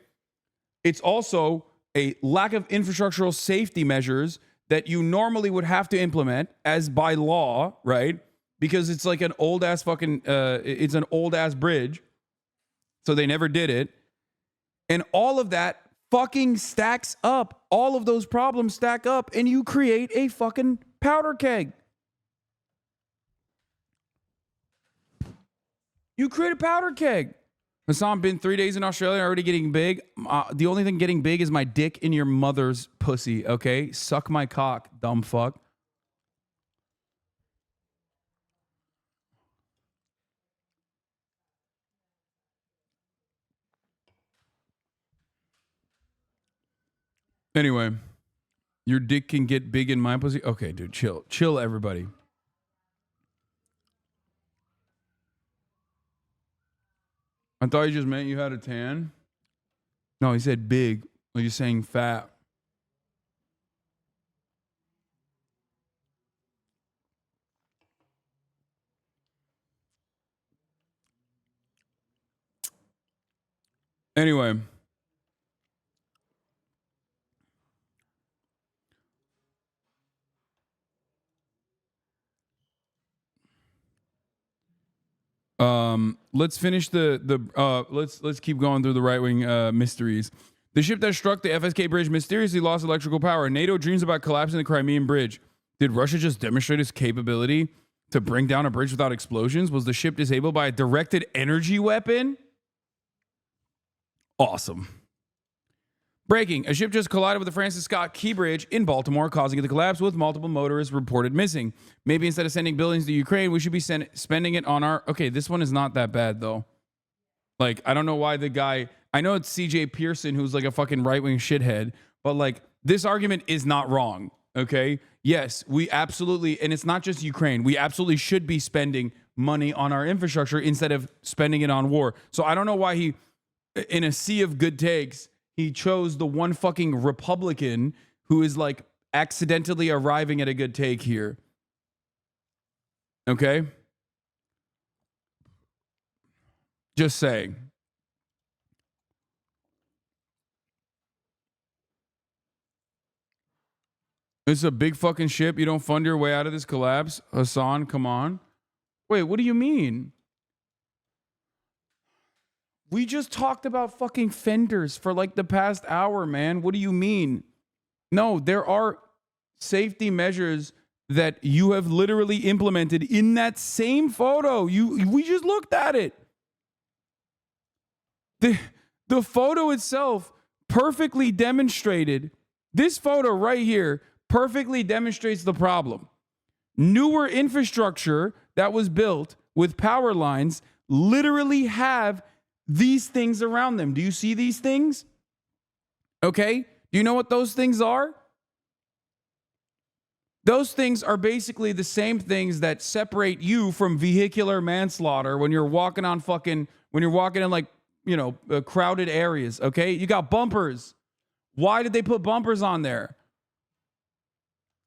It's also a lack of infrastructural safety measures that you normally would have to implement as by law, right? Because it's like an old ass fucking, it's an old ass bridge. So they never did it. And all of that fucking stacks up. All of those problems stack up and you create a fucking powder keg. You create a powder keg. Hasan, been 3 days in Australia, already getting big. The only thing getting big is my dick in your mother's pussy, okay? Suck my cock, dumb fuck. Anyway, your dick can get big in my pussy? Okay, dude, chill. Chill, everybody. I thought you just meant you had a tan. No, he said big. Like you're saying fat. Anyway. Let's finish let's keep going through the right-wing mysteries. The ship that struck the FSK bridge mysteriously lost electrical power. NATO dreams about collapsing the Crimean bridge. Did Russia just demonstrate its capability to bring down a bridge without explosions? Was the ship disabled by a directed energy weapon? Awesome. Breaking. A ship just collided with the Francis Scott Key Bridge in Baltimore, causing it to collapse with multiple motorists reported missing. Maybe instead of sending billions to Ukraine, we should be spending it on our... Okay, this one is not that bad, though. Like, I don't know why the guy... I know it's CJ Pearson, who's like a fucking right-wing shithead, but like, this argument is not wrong, okay? Yes, we absolutely... And it's not just Ukraine. We absolutely should be spending money on our infrastructure instead of spending it on war. So I don't know why he, in a sea of good takes... He chose the one fucking Republican who is like accidentally arriving at a good take here. Okay? Just saying. This is a big fucking ship. You don't fund your way out of this collapse. Hasan, come on. Wait, what do you mean? We just talked about fucking fenders for like the past hour, man. What do you mean? No, there are safety measures that you have literally implemented in that same photo. We just looked at it. The photo itself perfectly demonstrated. This photo right here perfectly demonstrates the problem. Newer infrastructure that was built with power lines literally have these things around them. Do you see these things? Okay. Do you know what those things are? Those things are basically the same things that separate you from vehicular manslaughter when you're walking in like, you know, crowded areas. Okay. You got bumpers. Why did they put bumpers on there?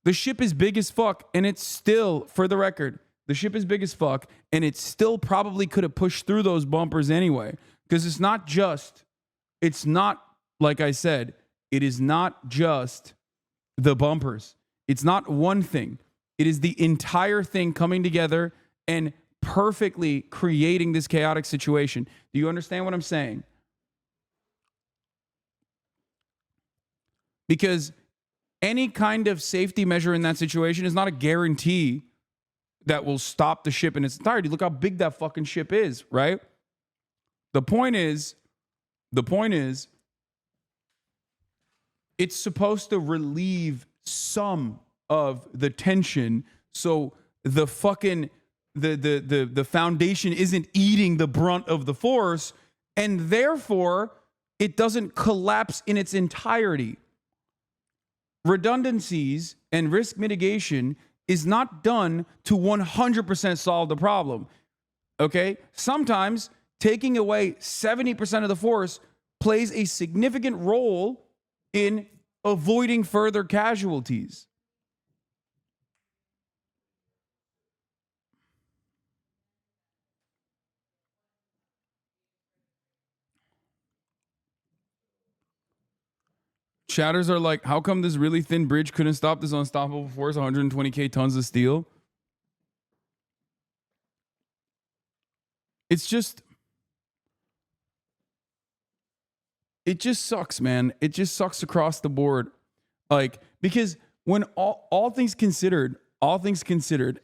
The ship is big as fuck, and it's still, for the record, the ship is big as fuck, and it still probably could have pushed through those bumpers anyway. Because it's not, like I said, it is not just the bumpers. It's not one thing. It is the entire thing coming together and perfectly creating this chaotic situation. Do you understand what I'm saying? Because any kind of safety measure in that situation is not a guarantee that will stop the ship in its entirety. Look how big that fucking ship is, right? The point is, it's supposed to relieve some of the tension so the fucking the foundation isn't eating the brunt of the force, and therefore it doesn't collapse in its entirety. Redundancies and risk mitigation is not done to 100% solve the problem. Okay? Sometimes taking away 70% of the force plays a significant role in avoiding further casualties. Chatters are like, how come this really thin bridge couldn't stop this unstoppable force, 120k tons of steel? It just sucks, man. It just sucks across the board. Like, because when all things considered,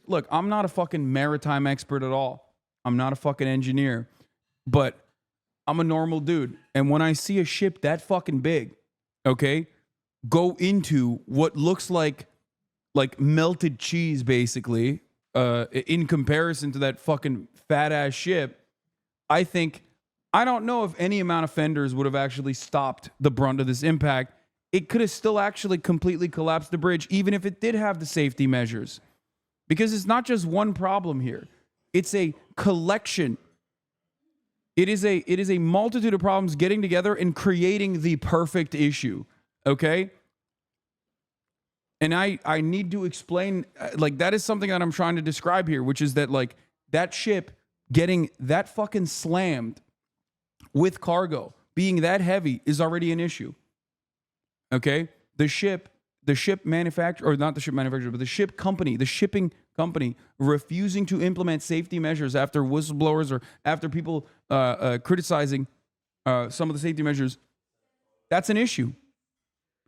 look, I'm not a fucking maritime expert at all. I'm not a fucking engineer, but I'm a normal dude. And when I see a ship that fucking big, okay, go into what looks like melted cheese, basically, in comparison to that fucking fat ass ship, I don't know if any amount of fenders would have actually stopped the brunt of this impact. It could have still actually completely collapsed the bridge, even if it did have the safety measures. Because it's not just one problem here. It's a collection. It is a multitude of problems getting together and creating the perfect issue. Okay? And I need to explain, like, that is something that I'm trying to describe here, which is that, like, that ship getting that fucking slammed with cargo, being that heavy, is already an issue. Okay? The ship manufacturer, or not the ship manufacturer, but the ship company, the shipping company refusing to implement safety measures after whistleblowers or after people criticizing some of the safety measures, that's an issue.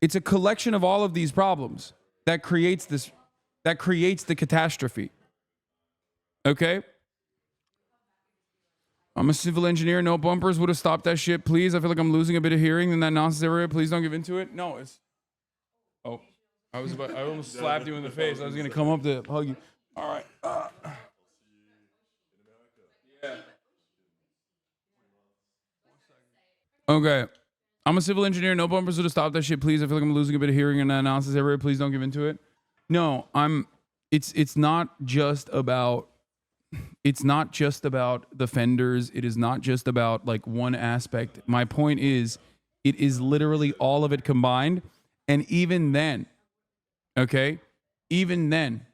It's a collection of all of these problems that creates the catastrophe. Okay? I'm a civil engineer. No bumpers would have stopped that shit. Please. I feel like I'm losing a bit of hearing in that nonsense area. Please don't give into it. No, it's. Oh, I almost slapped you in the face. I was going to come up to hug you. All right. Yeah. Okay. I'm a civil engineer. No bumpers would have stopped that shit. Please. I feel like I'm losing a bit of hearing in that nonsense area. Please don't give into it. No, it's not just about the fenders. It is not just about like one aspect. My point is, it is literally all of it combined. And even then, okay, even then,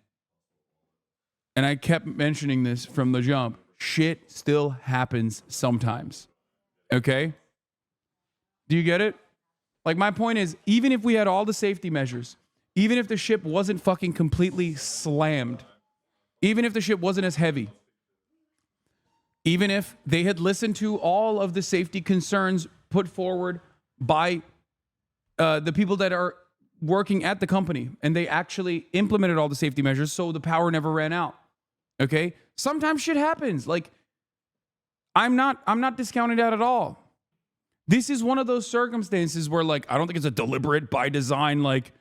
and I kept mentioning this from the jump, shit still happens sometimes. Okay? Do you get it? Like, my point is, even if we had all the safety measures, even if the ship wasn't fucking completely slammed, even if the ship wasn't as heavy, even if they had listened to all of the safety concerns put forward by the people that are working at the company, and they actually implemented all the safety measures so the power never ran out. Okay? Sometimes shit happens. Like, I'm not discounting that at all. This is one of those circumstances where, like, I don't think it's a deliberate by design, like,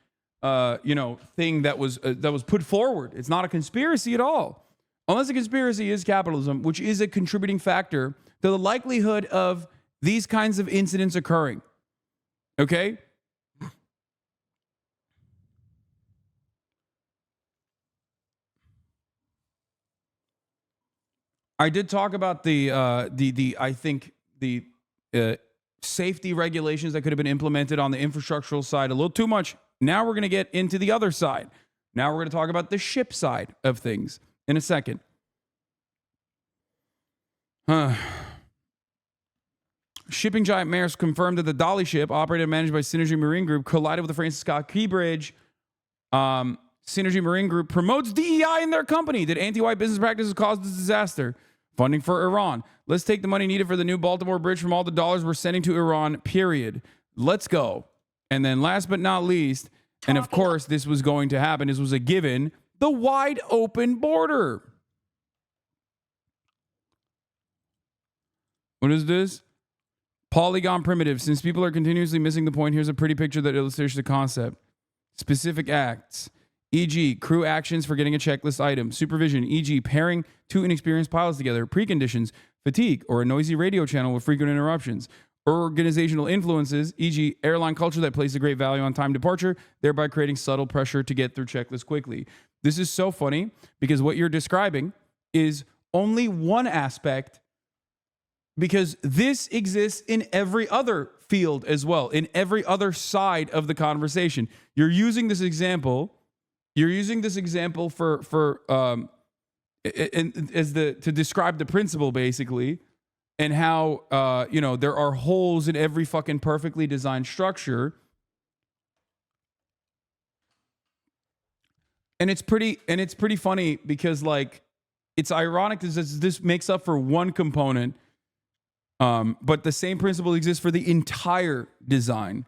thing that was put forward. It's not a conspiracy at all. Unless a conspiracy is capitalism, which is a contributing factor to the likelihood of these kinds of incidents occurring. Okay? I did talk about the safety regulations that could have been implemented on the infrastructural side a little too much. Now we're going to get into the other side. Now we're going to talk about the ship side of things in a second. Shipping giant Maersk confirmed that the Dolly ship, operated and managed by Synergy Marine Group, collided with the Francis Scott Key Bridge. Synergy Marine Group promotes DEI in their company. Did anti-white business practices cause this disaster? Funding for Iran. Let's take the money needed for the new Baltimore bridge from all the dollars we're sending to Iran, period. Let's go. And then last but not least, and of course this was going to happen, this was a given, the wide open border. What is this? Polygon primitive. Since people are continuously missing the point, here's a pretty picture that illustrates the concept. Specific acts, e.g. crew actions for getting a checklist item. Supervision, e.g. pairing two inexperienced pilots together. Preconditions, fatigue, or a noisy radio channel with frequent interruptions. Organizational influences, e.g. airline culture that places a great value on time departure, thereby creating subtle pressure to get through checklists quickly. This is so funny because what you're describing is only one aspect, because this exists in every other field as well, in every other side of the conversation. You're using this example to describe the principle, basically, and how there are holes in every fucking perfectly designed structure. And it's pretty funny because, like, it's ironic that this makes up for one component, but the same principle exists for the entire design.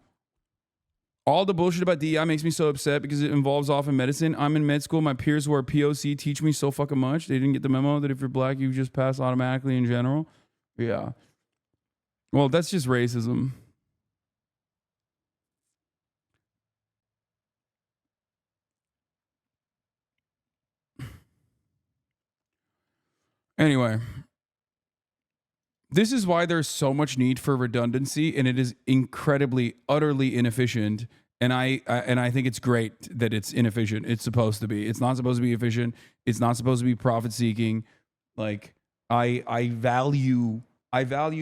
All the bullshit about DEI makes me so upset because it involves often medicine. I'm in med school. My peers who are POC teach me so fucking much. They didn't get the memo that if you're black, you just pass automatically in general. Yeah. Well, that's just racism. Anyway, this is why there's so much need for redundancy, and it is incredibly, utterly inefficient. And I think it's great that it's inefficient. It's supposed to be. It's not supposed to be efficient. It's not supposed to be profit seeking. Like, I value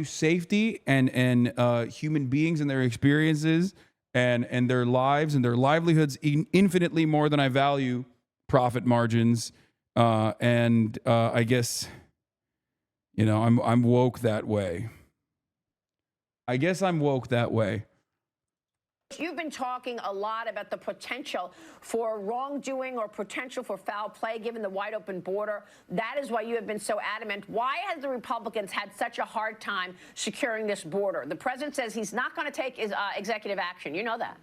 safety and human beings and their experiences and their lives and their livelihoods infinitely more than I value profit margins. I guess, I'm woke that way. I guess I'm woke that way. You've been talking a lot about the potential for wrongdoing or potential for foul play given the wide open border. That is why you have been so adamant. Why has the Republicans had such a hard time securing this border? The president says he's not going to take executive action. You know that.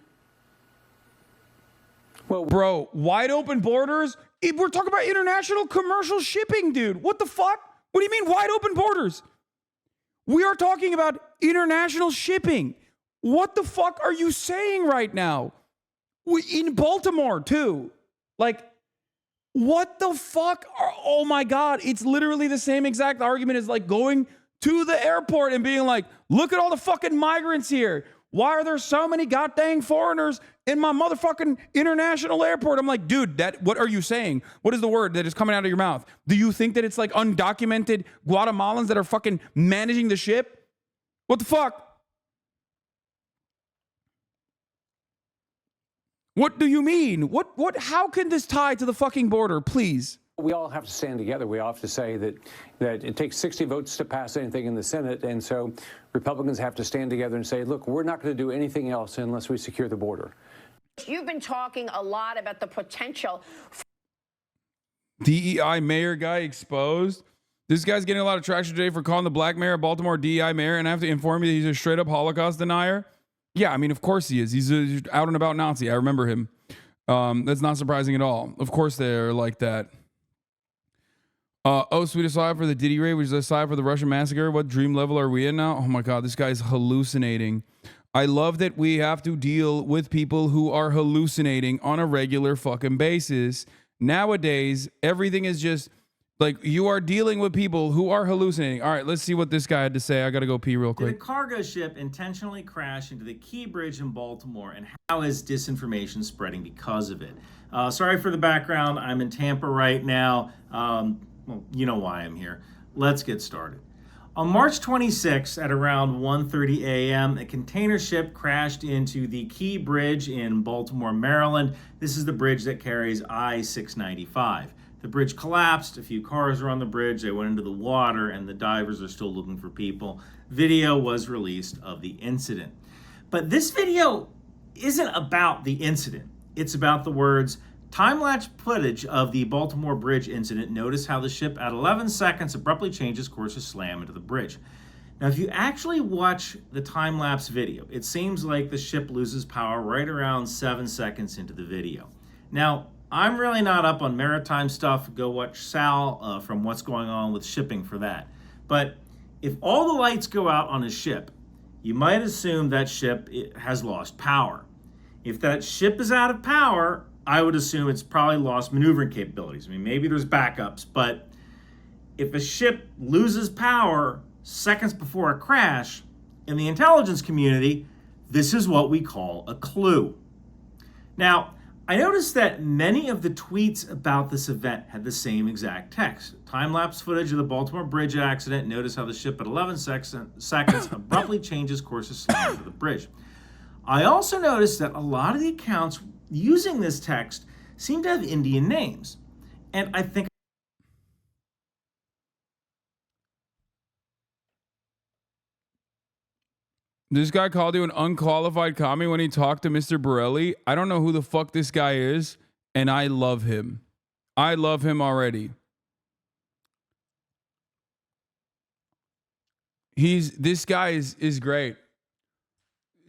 Well, bro, wide open borders? We're talking about international commercial shipping, dude. What the fuck? What do you mean wide open borders? We are talking about international shipping. What the fuck are you saying right now? In Baltimore, too. Like, what the fuck? Oh, my God. It's literally the same exact argument as, like, going to the airport and being like, look at all the fucking migrants here. Why are there so many goddamn foreigners in my motherfucking international airport? I'm like, dude, what are you saying? What is the word that is coming out of your mouth? Do you think that it's, like, undocumented Guatemalans that are fucking managing the ship? What the fuck? What do you mean? How can this tie to the fucking border, please? We all have to stand together. We all have to say that it takes 60 votes to pass anything in the Senate. And so Republicans have to stand together and say, look, we're not going to do anything else unless we secure the border. You've been talking a lot about the potential. DEI mayor guy exposed. This guy's getting a lot of traction today for calling the black mayor of Baltimore DEI mayor. And I have to inform you that he's a straight up Holocaust denier. Yeah, I mean, of course he is. He's a out and about Nazi. I remember him. That's not surprising at all. Of course they're like that. Sweetest slide for the Diddy raid, which is a slide for the Russian massacre. What dream level are we in now? Oh my God, this guy's hallucinating. I love that we have to deal with people who are hallucinating on a regular fucking basis. Nowadays, everything is just like you are dealing with people who are hallucinating. All right, let's see what this guy had to say. I got to go pee real quick. Did a cargo ship intentionally crash into the Key Bridge in Baltimore, and how is disinformation spreading because of it? Sorry for the background. I'm in Tampa right now. Well, you know why I'm here. Let's get started. On March 26th at around 1:30 a.m., a container ship crashed into the Key Bridge in Baltimore, Maryland. This is the bridge that carries I-695. The bridge collapsed. A few cars were on the bridge. They went into the water, and the divers are still looking for people. Video was released of the incident. But this video isn't about the incident. It's about the words, time-lapse footage of the Baltimore Bridge incident. Notice how the ship at 11 seconds abruptly changes course to slam into the bridge. Now, if you actually watch the time-lapse video, it seems like the ship loses power right around 7 seconds into the video. Now, I'm really not up on maritime stuff. Go watch Sal from What's Going On with Shipping for that. But if all the lights go out on a ship, you might assume that ship has lost power. If that ship is out of power, I would assume it's probably lost maneuvering capabilities. I mean, maybe there's backups, but if a ship loses power seconds before a crash, in the intelligence community, this is what we call a clue. Now, I noticed that many of the tweets about this event had the same exact text. Time-lapse footage of the Baltimore Bridge accident. Notice how the ship at 11 seconds abruptly changes course to slam into the bridge. I also noticed that a lot of the accounts using this text seem to have Indian names. And I think this guy called you an unqualified commie when he talked to Mr. Borelli. I don't know who the fuck this guy is, and I love him. I love him already. This guy is great.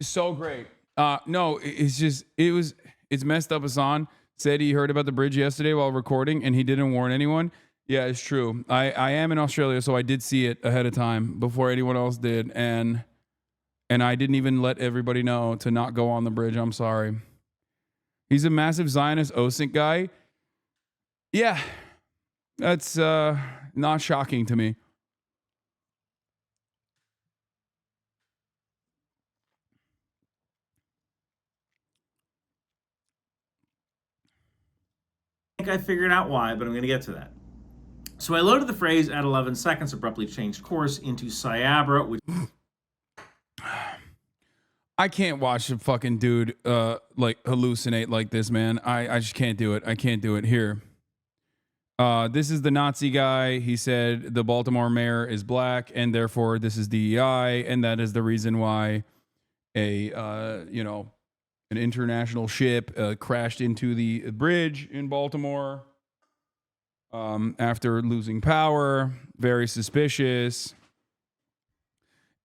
So great. No, it's messed up. Hasan said he heard about the bridge yesterday while recording, and he didn't warn anyone. Yeah, it's true. I am in Australia, so I did see it ahead of time before anyone else did, and I didn't even let everybody know to not go on the bridge. I'm sorry. He's a massive Zionist OSINT guy. Yeah, that's not shocking to me. I figured out why, but I'm going to get to that. So I loaded the phrase at 11 seconds abruptly changed course into Cyabra, which I can't watch a fucking dude like hallucinate like this, man. I just can't do it. I can't do it. Here. This is the Nazi guy. He said the Baltimore mayor is black, and therefore this is DEI, and that is the reason why a an international ship crashed into the bridge in Baltimore after losing power. Very suspicious.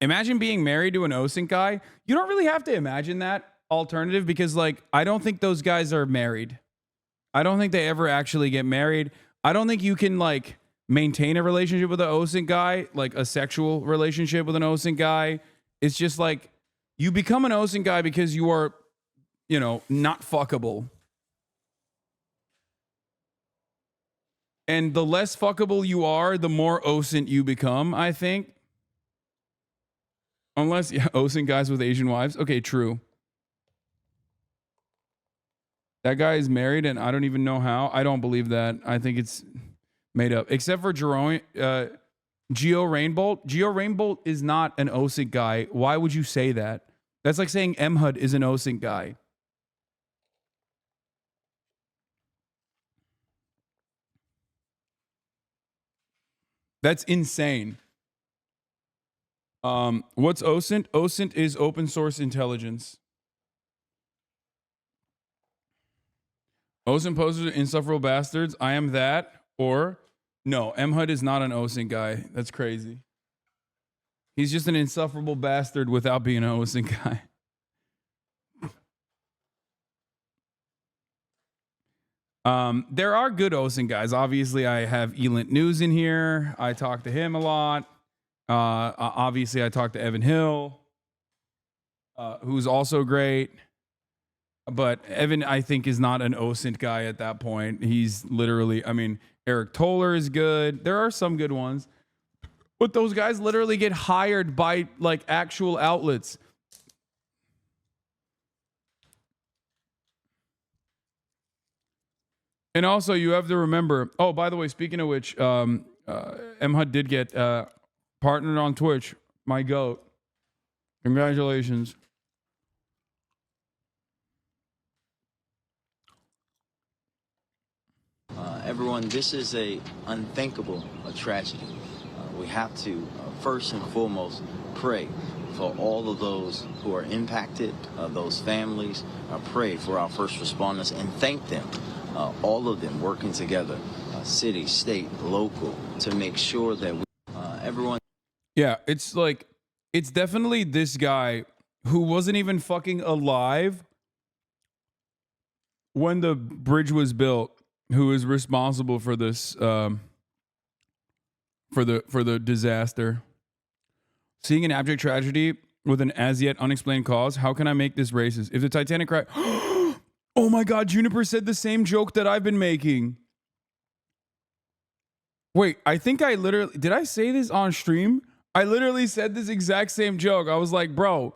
Imagine being married to an OSINT guy. You don't really have to imagine that alternative because, like, I don't think those guys are married. I don't think they ever actually get married. I don't think you can, like, maintain a relationship with an OSINT guy, like a sexual relationship with an OSINT guy. It's just like you become an OSINT guy because you are, you know, not fuckable. And the less fuckable you are, the more OSINT you become, I think. Unless, yeah, OSINT guys with Asian wives. Okay, true. That guy is married and I don't even know how. I don't believe that. I think it's made up. Except for Gio Rainbolt. Gio Rainbolt is not an OSINT guy. Why would you say that? That's like saying Mhud is an OSINT guy. That's insane. What's OSINT? OSINT is open source intelligence. OSINT posters are insufferable bastards. I am that. Or, no, Mhud is not an OSINT guy. That's crazy. He's just an insufferable bastard without being an OSINT guy. There are good OSINT guys. Obviously, I have Elint News in here. I talk to him a lot. Obviously, I talk to Evan Hill, who's also great. But Evan, I think, is not an OSINT guy at that point. He's literally, I mean, Eric Toller is good. There are some good ones. But those guys literally get hired by, like, actual outlets. And also, you have to remember, oh, by the way, speaking of which, Mhud did get partnered on Twitch. My goat. Congratulations. Everyone, this is a unthinkable tragedy. We have to first and foremost pray for all of those who are impacted, those families. Pray for our first responders and thank them, all of them working together, city, state, local, to make sure that we, everyone. Yeah, it's like, it's definitely this guy who wasn't even fucking alive when the bridge was built, who is responsible for this, for the disaster. Seeing an abject tragedy with an as yet unexplained cause, how can I make this racist? If the Titanic crash, oh my God, Juniper said the same joke that I've been making. Wait, I think I literally, did I say this on stream? I literally said this exact same joke. I was like, bro,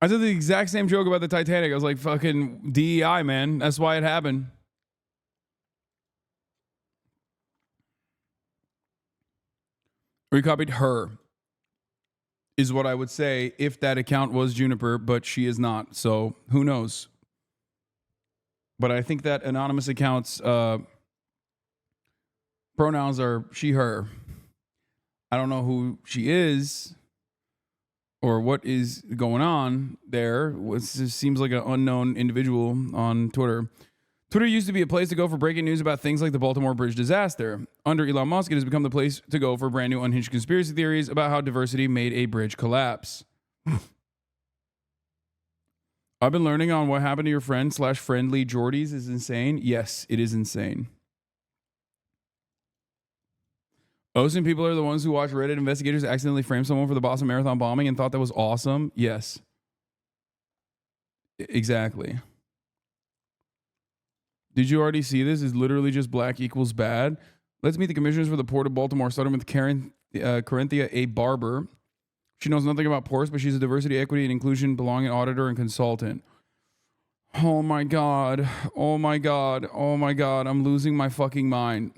I said the exact same joke about the Titanic. I was like, fucking DEI, man. That's why it happened. We copied her, is what I would say if that account was Juniper, but she is not. So who knows? But I think that anonymous accounts pronouns are she, her. I don't know who she is or what is going on there. It seems like an unknown individual on Twitter. Twitter used to be a place to go for breaking news about things like the Baltimore Bridge disaster. Under Elon Musk, it has become the place to go for brand new unhinged conspiracy theories about how diversity made a bridge collapse. I've been learning on what happened to your friend / friendly Jordies is insane. Yes, it is insane. OSINT people are the ones who watch Reddit investigators accidentally frame someone for the Boston Marathon bombing and thought that was awesome. Yes. Exactly. Did you already see this? Is literally just black equals bad. Let's meet the commissioners for the Port of Baltimore, starting with Corinthia A. Barber. She knows nothing about ports, but she's a diversity, equity, and inclusion belonging auditor and consultant. Oh my God. Oh my God. Oh my God. I'm losing my fucking mind.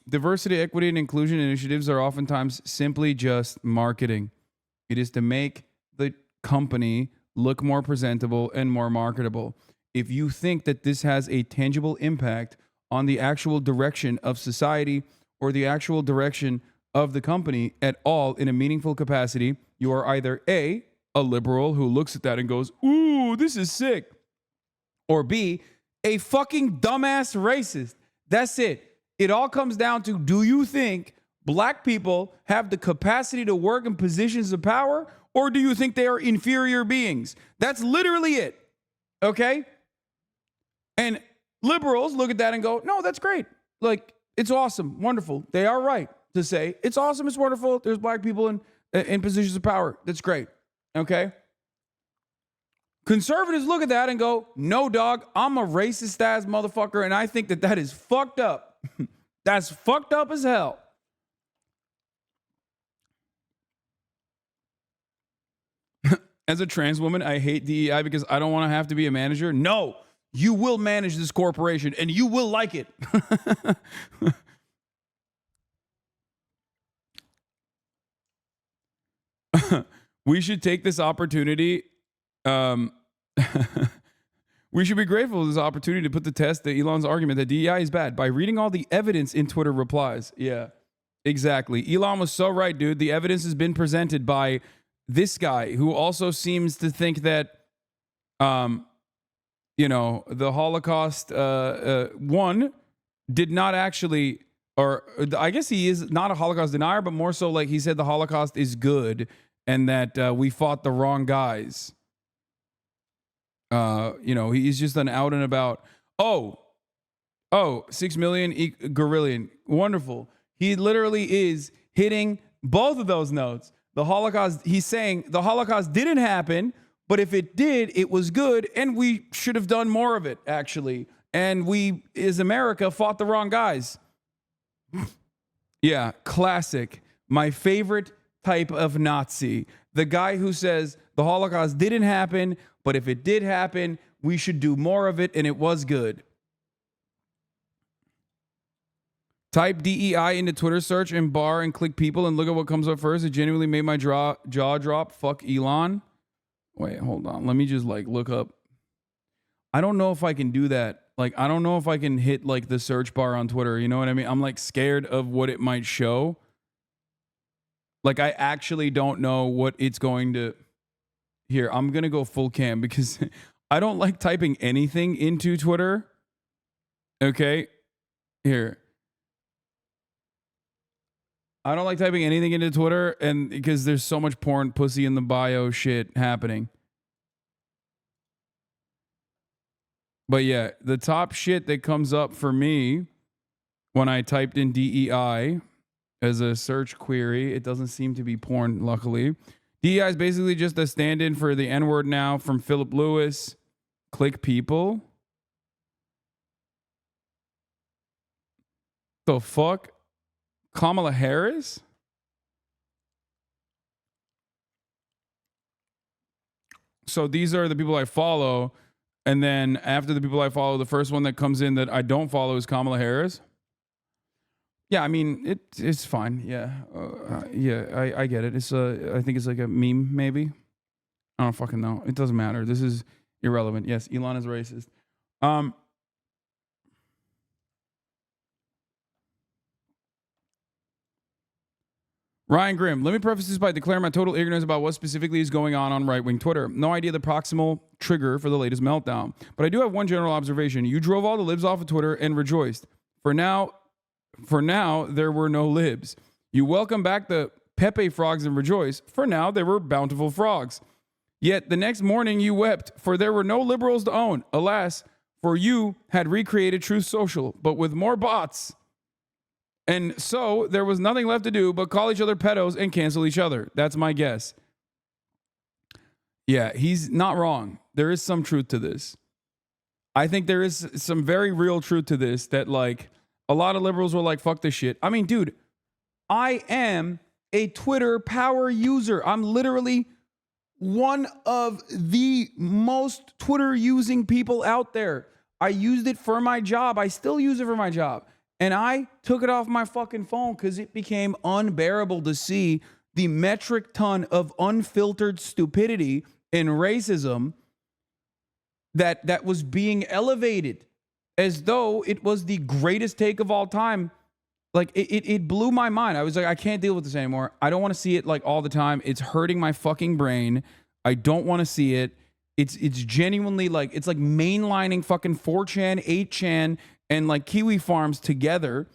Diversity, equity, and inclusion initiatives are oftentimes simply just marketing. It is to make the company look more presentable and more marketable. If you think that this has a tangible impact on the actual direction of society or the actual direction of the company at all in a meaningful capacity, you are either A, a liberal who looks at that and goes, ooh, this is sick, or B, a fucking dumbass racist. That's it. It all comes down to, do you think black people have the capacity to work in positions of power, or do you think they are inferior beings? That's literally it. Okay? And liberals look at that and go, no, that's great. Like, it's awesome, wonderful. They are right to say, it's awesome, it's wonderful. There's black people in positions of power. That's great. Okay? Conservatives look at that and go, no, dog, I'm a racist ass motherfucker, and I think that that is fucked up. That's fucked up as hell. As a trans woman, I hate DEI because I don't want to have to be a manager. No, you will manage this corporation and you will like it. We should take this opportunity. We should be grateful for this opportunity to put to test Elon's argument that DEI is bad by reading all the evidence in Twitter replies. Yeah, exactly. Elon was so right, dude. The evidence has been presented by this guy who also seems to think that, the Holocaust, one, did not actually, or I guess he is not a Holocaust denier, but more so like he said the Holocaust is good and that we fought the wrong guys. He's just an out and about, 6 million gorillion. Wonderful. He literally is hitting both of those notes. The Holocaust, he's saying the Holocaust didn't happen, but if it did, it was good, and we should have done more of it, actually. And we, as America, fought the wrong guys. Yeah, classic. My favorite type of Nazi. The guy who says the Holocaust didn't happen, but if it did happen, we should do more of it, and it was good. Type DEI into Twitter search and bar and click people and look at what comes up first. It genuinely made my jaw drop. Fuck Elon. Wait, hold on. Let me just look up. I don't know if I can do that. I don't know if I can hit the search bar on Twitter. You know what I mean? I'm scared of what it might show. I actually don't know what it's going to. Here, I'm going to go full cam because I don't like typing anything into Twitter. Okay. Here. I don't like typing anything into Twitter and because there's so much porn, pussy in the bio shit happening. But yeah, the top shit that comes up for me when I typed in DEI as a search query, it doesn't seem to be porn, luckily. DEI is basically just a stand-in for the N-word now from Philip Lewis. Click people. The fuck? Kamala Harris? So these are the people I follow. And then after the people I follow, the first one that comes in that I don't follow is Kamala Harris. Yeah, I mean, it's fine. Yeah. I get it. I think it's like a meme, maybe. I don't fucking know. It doesn't matter. This is irrelevant. Yes, Elon is racist. Ryan Grimm, let me preface this by declaring my total ignorance about what specifically is going on right-wing Twitter. No idea the proximal trigger for the latest meltdown. But I do have one general observation. You drove all the libs off of Twitter and rejoiced. For now, there were no libs. You welcome back the Pepe frogs and rejoice. For now, there were bountiful frogs. Yet the next morning you wept, for there were no liberals to own. Alas, for you had recreated Truth Social, but with more bots. And so there was nothing left to do but call each other pedos and cancel each other. That's my guess. Yeah, he's not wrong. There is some truth to this. I think there is some very real truth to this that a lot of liberals were like, fuck this shit. I mean, dude, I am a Twitter power user. I'm literally one of the most Twitter using people out there. I used it for my job. I still use it for my job. And I took it off my fucking phone because it became unbearable to see the metric ton of unfiltered stupidity and racism that was being elevated as though it was the greatest take of all time. Like it blew my mind. I was like, I can't deal with this anymore. I don't want to see it like all the time. It's hurting my fucking brain. I don't want to see it. It's genuinely like, it's like mainlining fucking 4chan, 8chan, and like Kiwi Farms together.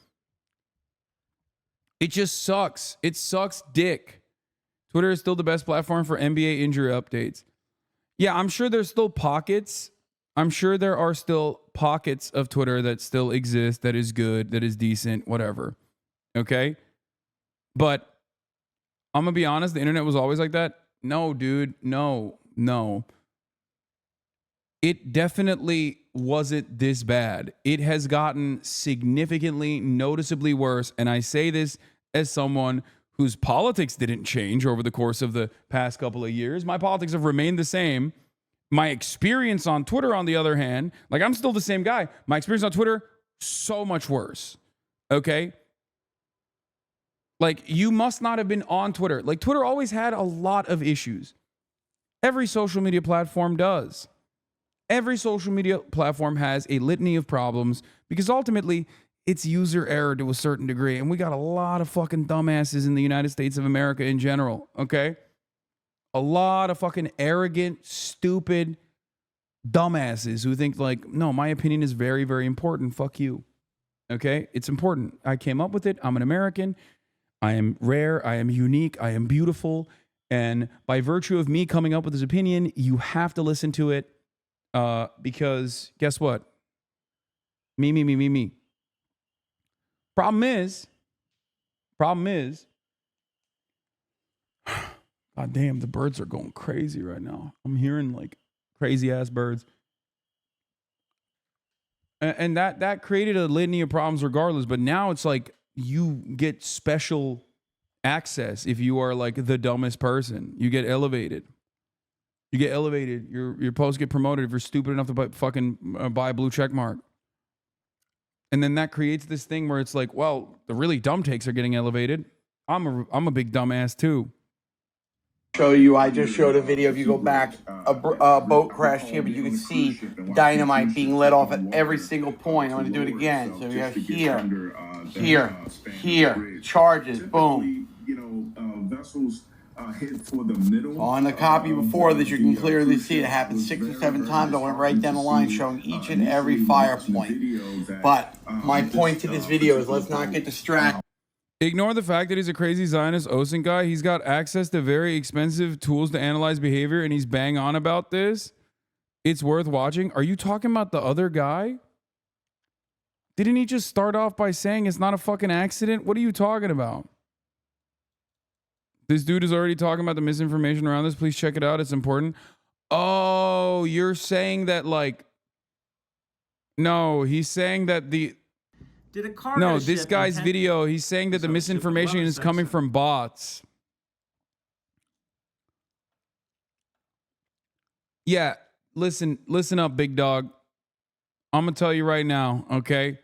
It just sucks. It sucks dick. Twitter is still the best platform for NBA injury updates. Yeah, I'm sure there's still pockets. I'm sure there are still pockets of Twitter that still exist, that is good, that is decent, whatever. Okay? But I'm going to be honest, the internet was always like that. No, dude. No. It definitely wasn't this bad. It has gotten significantly, noticeably worse. And I say this as someone whose politics didn't change over the course of the past couple of years. My politics have remained the same. My experience on Twitter, on the other hand, like I'm still the same guy. My experience on Twitter, so much worse. Okay? Like you must not have been on Twitter. Like Twitter always had a lot of issues. Every social media platform does. Every social media platform has a litany of problems because ultimately it's user error to a certain degree. And we got a lot of fucking dumbasses in the United States of America in general, okay? A lot of fucking arrogant, stupid dumbasses who think like, no, my opinion is very, very important. Fuck you, okay? It's important. I came up with it. I'm an American. I am rare. I am unique. I am beautiful. And by virtue of me coming up with this opinion, you have to listen to it because guess what? Me. Problem is, God damn, the birds are going crazy right now. I'm hearing like crazy ass birds. And that created a litany of problems regardless. But now it's like you get special access if you are like the dumbest person. You get elevated. Your posts get promoted if you're stupid enough to buy a blue check mark. And then that creates this thing where it's like, well, the really dumb takes are getting elevated. I'm a big dumbass too. Show you, I just showed a video. If you go back, a boat crashed here, but you can see dynamite being let off at every single point. I'm going to do it again. So we have here, charges, boom. Vessels hit for the middle. On the copy before this, you can clearly see it happened 6 or 7 times. I went right down the line showing each and every fire point. But my point to this video is let's not get distracted. Ignore the fact that he's a crazy Zionist OSINT guy. He's got access to very expensive tools to analyze behavior, and he's bang on about this. It's worth watching. Are you talking about the other guy? Didn't he just start off by saying it's not a fucking accident? What are you talking about? This dude is already talking about the misinformation around this. Please check it out. It's important. Oh, you're saying that like... No, he's saying that the... Did a car No, this guy's video, he's saying that the misinformation is coming from bots. Yeah, listen up, big dog. I'm going to tell you right now, okay?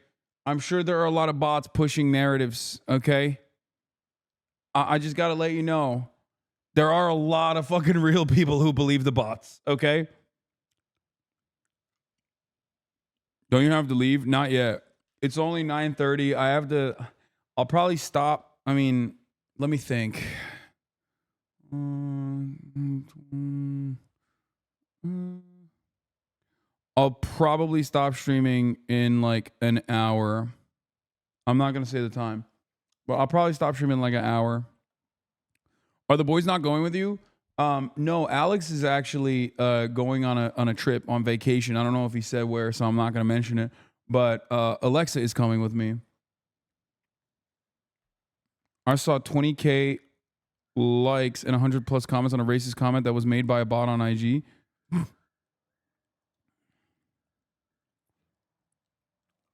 I'm sure there are a lot of bots pushing narratives, okay? I just got to let you know, there are a lot of fucking real people who believe the bots, okay? Don't you have to leave? Not yet. It's only 9:30. I'll probably stop. I mean, let me think. I'll probably stop streaming in like an hour. I'm not going to say the time, but I'll probably stop streaming in like an hour. Are the boys not going with you? No, Alex is actually going on a trip on vacation. I don't know if he said where, so I'm not going to mention it. But Alexa is coming with me. I saw 20K likes and 100 plus comments on a racist comment that was made by a bot on IG.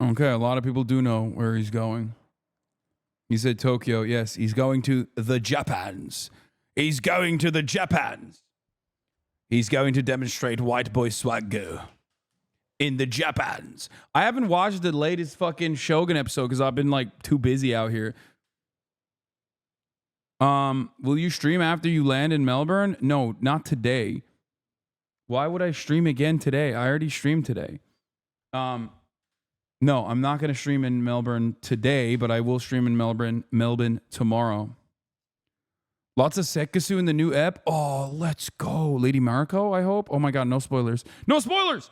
Okay, a lot of people do know where he's going. He said Tokyo. Yes, he's going to the Japans. He's going to the Japans. He's going to demonstrate white boy swagger in the Japans. I haven't watched the latest fucking Shogun episode because I've been like too busy out here. Will you stream after you land in Melbourne? No, not today. Why would I stream again today? I already streamed today. No, I'm not going to stream in Melbourne today, but I will stream in Melbourne tomorrow. Lots of Sekkasu in the new ep. Oh, let's go. Lady Mariko, I hope. Oh my God, no spoilers. No spoilers!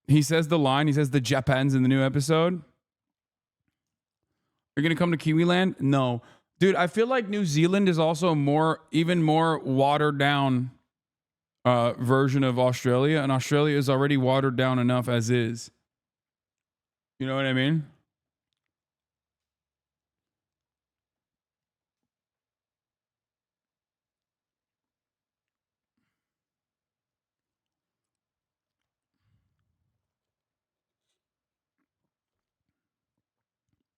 He says the line, he says the Japans in the new episode. You're going to come to Kiwiland? No. Dude, I feel like New Zealand is also even more watered down version of Australia, and Australia is already watered down enough as is. You know what I mean?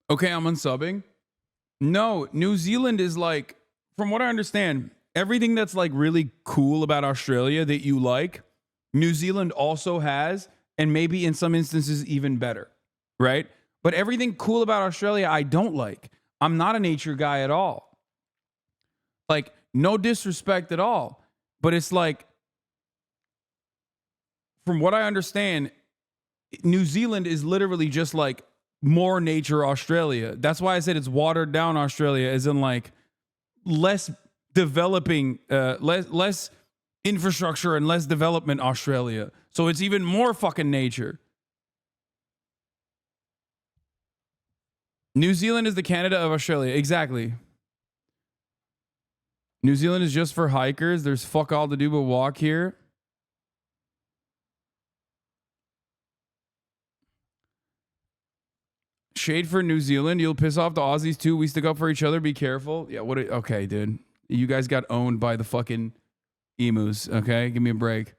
Okay, I'm unsubbing. No, New Zealand is like, from what I understand, everything that's like really cool about Australia that you like, New Zealand also has, and maybe in some instances even better, right? But everything cool about Australia, I don't like. I'm not a nature guy at all. Like, no disrespect at all. But it's like, from what I understand, New Zealand is literally just like more nature Australia. That's why I said it's watered down Australia, as in like less developing, less infrastructure and less development Australia. So it's even more fucking nature. New Zealand is the Canada of Australia. Exactly. New Zealand is just for hikers. There's fuck all to do but walk here. Shade for New Zealand. You'll piss off the Aussies too. We stick up for each other. Be careful. Yeah, okay, dude. You guys got owned by the fucking emus, okay? Give me a break.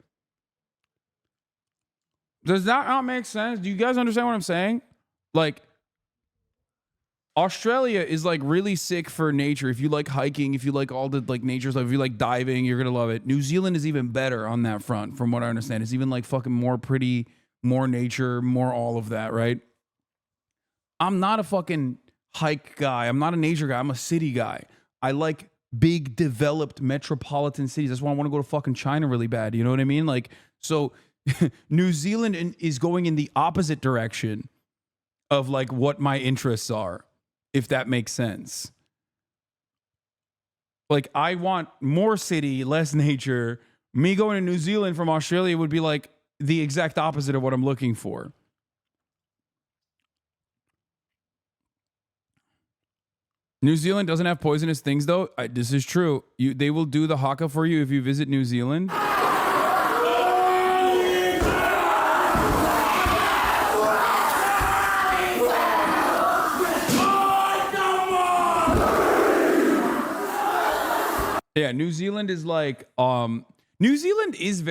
Does that not make sense? Do you guys understand what I'm saying? Like, Australia is like really sick for nature. If you like hiking, if you like all the like nature stuff, if you like diving, you're gonna love it. New Zealand is even better on that front, from what I understand. It's even like fucking more pretty, more nature, more all of that, right? I'm not a fucking hike guy. I'm not a nature guy. I'm a city guy. I like big, developed metropolitan cities. That's why I want to go to fucking China really bad. You know what I mean? Like, so New Zealand is going in the opposite direction of like what my interests are, if that makes sense. Like, I want more city, less nature. Me going to New Zealand from Australia would be like the exact opposite of what I'm looking for. New Zealand doesn't have poisonous things, though. This is true. They will do the haka for you if you visit New Zealand. Yeah, New Zealand is like New Zealand is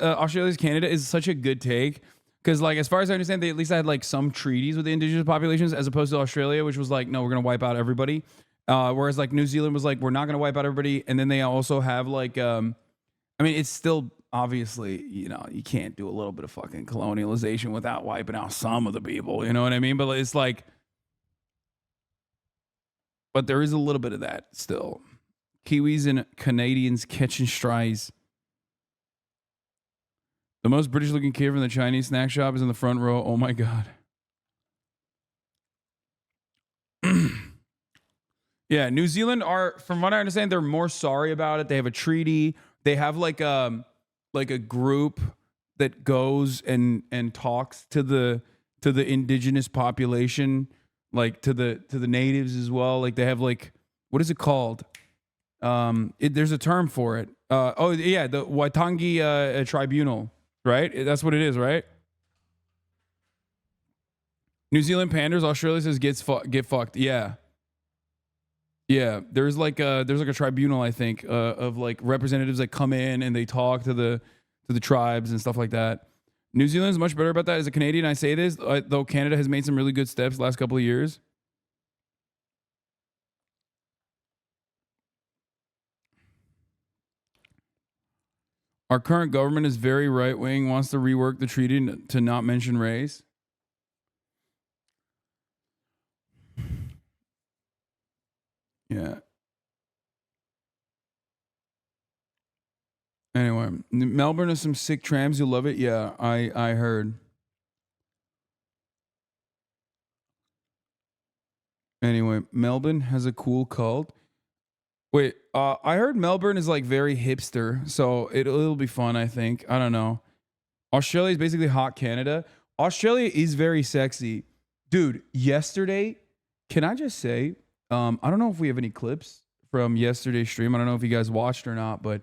Australia's Canada is such a good take. Because, like, as far as I understand, they at least had, like, some treaties with the indigenous populations as opposed to Australia, which was like, no, we're going to wipe out everybody. Whereas, like, New Zealand was like, we're not going to wipe out everybody. And then they also have, like, I mean, it's still, obviously, you know, you can't do a little bit of fucking colonialization without wiping out some of the people. You know what I mean? But it's like, but there is a little bit of that still. Kiwis and Canadians catching strays. The most British looking kid from the Chinese snack shop is in the front row. Oh my God. Yeah, New Zealand are, from what I understand, they're more sorry about it. They have a treaty. They have like a group that goes and talks to the indigenous population, like to the natives as well. Like, they have, like, what is it called? There's a term for it. The Waitangi Tribunal. Right? That's what it is, right? New Zealand panders, Australia says get fucked. Yeah. Yeah. There's like a tribunal, I think, of like representatives that come in and they talk to the tribes and stuff like that. New Zealand is much better about that. As a Canadian, I say this, though Canada has made some really good steps the last couple of years. Our current government is very right-wing, wants to rework the treaty to not mention race. Yeah. Anyway, Melbourne has some sick trams. You love it? Yeah, I heard. Anyway, Melbourne has a cool cult. Wait, I heard Melbourne is like very hipster, so it'll be fun, I think. I don't know. Australia is basically hot Canada. Australia is very sexy. Dude, yesterday, can I just say, I don't know if we have any clips from yesterday's stream. I don't know if you guys watched or not, but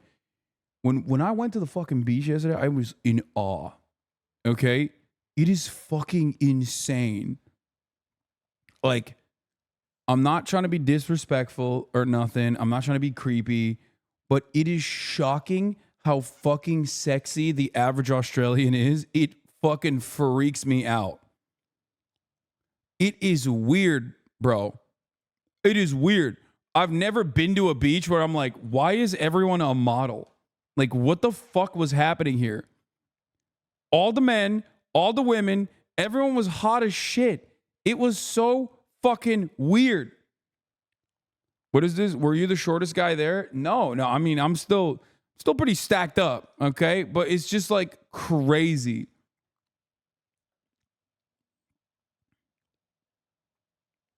when I went to the fucking beach yesterday, I was in awe. Okay? It is fucking insane. Like, I'm not trying to be disrespectful or nothing. I'm not trying to be creepy, but it is shocking how fucking sexy the average Australian is. It fucking freaks me out. It is weird, bro. It is weird. I've never been to a beach where I'm like, why is everyone a model? Like, what the fuck was happening here? All the men, all the women, everyone was hot as shit. It was so fucking weird. What is this? Were you the shortest guy there? No. I mean, I'm still pretty stacked up, okay? But it's just like crazy.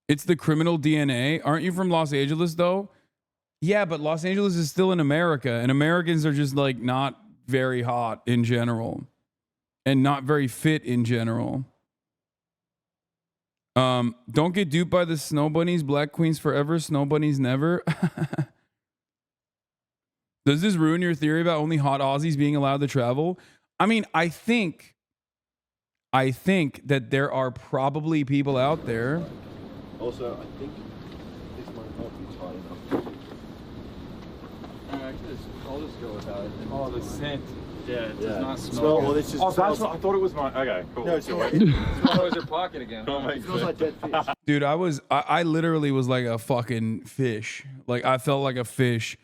It's the criminal DNA. Aren't you from Los Angeles though? Yeah, but Los Angeles is still in America, and Americans are just like not very hot in general and not very fit in general. Don't get duped by the snow bunnies. Black queens forever, snow bunnies never. Does this ruin your theory about only hot Aussies being allowed to travel? I mean, I think that there are probably people out there. Also, I think this might not be tight enough. Actually, I'll just go without it. Oh, the scent. Yeah, it does not smell. Well, this just that's what I thought it was my. Okay, cool. No, it's not. I was your pocket again. It smells like dead fish. Dude, I literally was like a fucking fish. Like, I felt like a fish.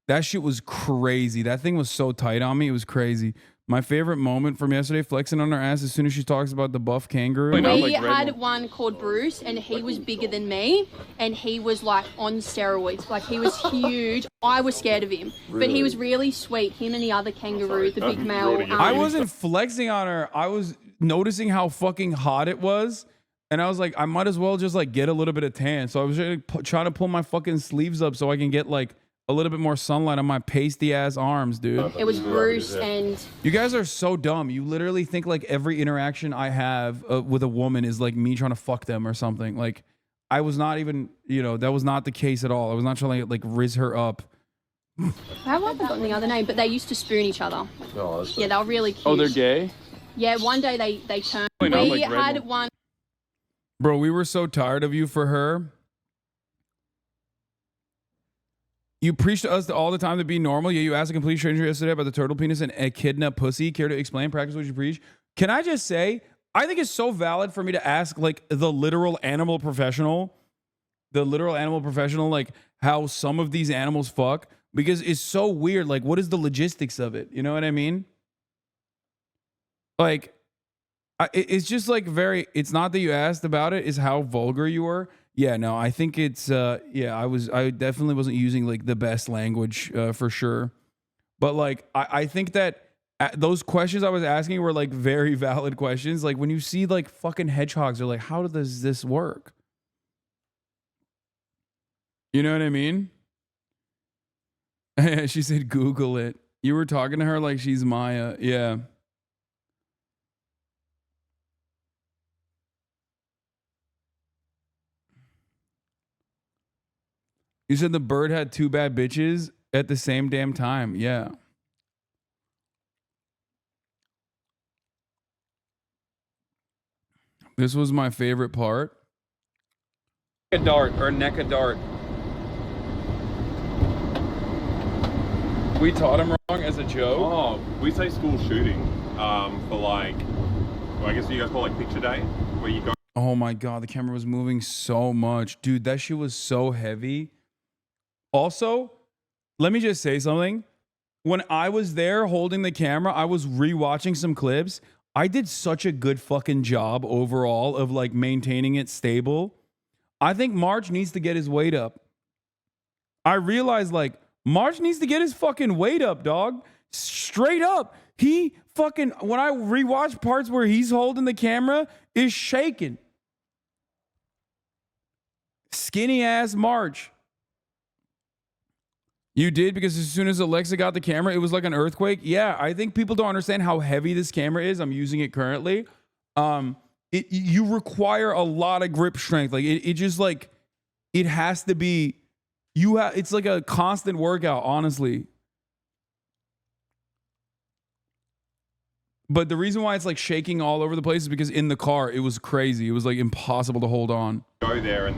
That shit was crazy. That thing was so tight on me. It was crazy. My favorite moment from yesterday, flexing on her ass as soon as she talks about the buff kangaroo. We had one called Bruce, and he was bigger than me, and he was like on steroids. Like, he was huge. I was scared of him, but he was really sweet. Him and the other kangaroo, the big male. I wasn't flexing on her. I was noticing how fucking hot it was. And I was like, I might as well just like get a little bit of tan. So I was trying to pull my fucking sleeves up so I can get like a little bit more sunlight on my pasty ass arms, dude. It was Bruce, and you guys are so dumb. You literally think like every interaction I have with a woman is like me trying to fuck them or something. Like, I was not even, that was not the case at all. I was not trying to like riz her up. how have I forgotten the other name? But they used to spoon each other. Oh, Yeah, they were really cute. Oh, they're gay? Yeah, one day they turned. No, We like had red one. Bro, we were so tired of you for her. You preach to us all the time to be normal. Yeah, you asked a complete stranger yesterday about the turtle penis and echidna pussy. Care to explain? Practice what you preach. Can I just say, I think it's so valid for me to ask like the literal animal professional, like how some of these animals fuck, because it's so weird. Like, what is the logistics of it? You know what I mean? Like, it's just like it's not that you asked about it, it's how vulgar you were. Yeah, no, I think it's, I definitely wasn't using like the best language for sure. But like, I think that those questions I was asking were like very valid questions. Like, when you see like fucking hedgehogs, they're like, how does this work? You know what I mean? She said, Google it. You were talking to her like she's Maya. Yeah. You said the bird had two bad bitches at the same damn time. Yeah. This was my favorite part. A dart or neck a dart. We taught him wrong as a joke. Oh, we say school shooting for like, well, I guess you guys call it like picture day, where you go. Oh my God, the camera was moving so much. Dude, that shit was so heavy. Also, let me just say something. When I was there holding the camera, I was rewatching some clips. I did such a good fucking job overall of like maintaining it stable. I think March needs to get his weight up. I realized like March needs to get his fucking weight up, dog. Straight up. He fucking, when I rewatch parts where he's holding the camera, is shaking. Skinny ass March. You did, because as soon as Alexa got the camera, it was like an earthquake. Yeah, I think people don't understand how heavy this camera is. I'm using it currently. You require a lot of grip strength. Like it just like, it has to be, it's like a constant workout, honestly. But the reason why it's like shaking all over the place is because in the car, it was crazy. It was like impossible to hold on. Go there and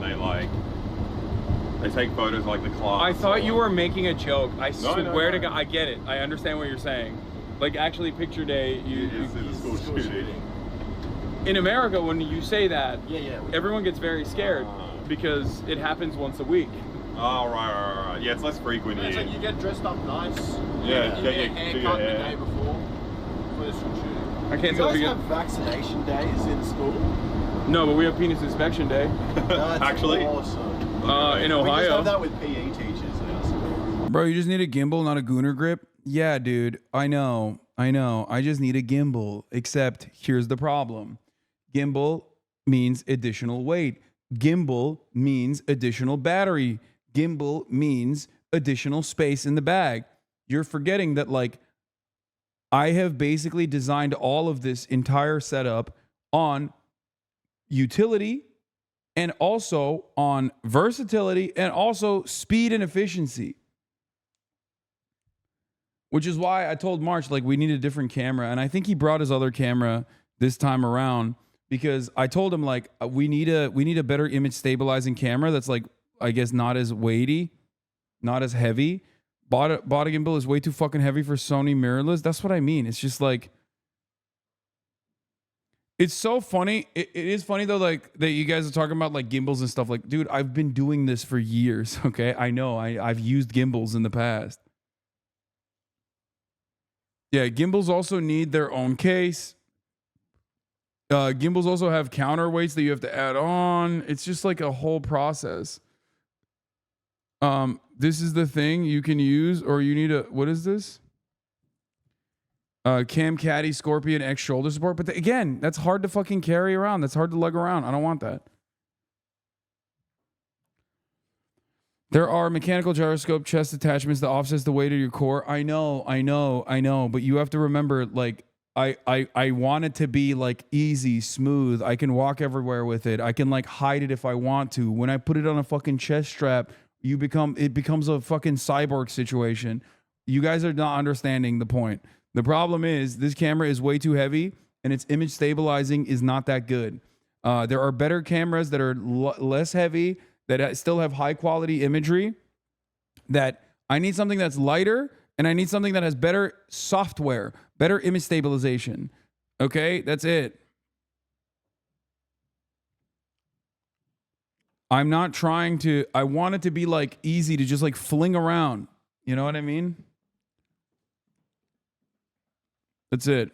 they take photos of, like the class. I thought you were making a joke. I swear to no. God, I get it. I understand what you're saying. Like actually, picture day. School shooting. In America, when you say that, everyone gets very scared because it happens once a week. Oh, right. Yeah, it's less frequent here. It's like you get dressed up nice. Yeah, you get your haircut the day before for the school shooting. I can't tell if you you guys have vaccination days in school? No, but we have penis inspection day. That's actually awesome. In Ohio. We just have that with PE teachers in our school. Bro, you just need a gimbal, not a gooner grip? Yeah, dude. I know. I just need a gimbal. Except here's the problem. Gimbal means additional weight. Gimbal means additional battery. Gimbal means additional space in the bag. You're forgetting that, like, I have basically designed all of this entire setup on utility and also on versatility and also speed and efficiency. Which is why I told March, like, we need a different camera. And I think he brought his other camera this time around because I told him, like, we need a better image stabilizing camera that's, like, I guess not as weighty, not as heavy. Bought a gimbal is way too fucking heavy for Sony mirrorless. That's what I mean. It's just like, it's so funny. It is funny though, like that you guys are talking about like gimbals and stuff. Like, dude, I've been doing this for years. Okay, I know. I've used gimbals in the past. Yeah, gimbals also need their own case. Gimbals also have counterweights that you have to add on. It's just like a whole process. This is the thing you can use, or you need a, what is this? Cam Caddy Scorpion X shoulder support. But again, that's hard to fucking carry around. That's hard to lug around. I don't want that. There are mechanical gyroscope chest attachments that offsets the weight of your core. I know. But you have to remember, like, I want it to be like easy, smooth. I can walk everywhere with it. I can like hide it if I want to. When I put it on a fucking chest strap, it becomes a fucking cyborg situation. You guys are not understanding the point. The problem is this camera is way too heavy and its image stabilizing is not that good. There are better cameras that are less heavy, that still have high quality imagery. That I need something that's lighter and I need something that has better software, better image stabilization. Okay, that's it. I'm not trying to, I want it to be like easy to just like fling around. You know what I mean? That's it.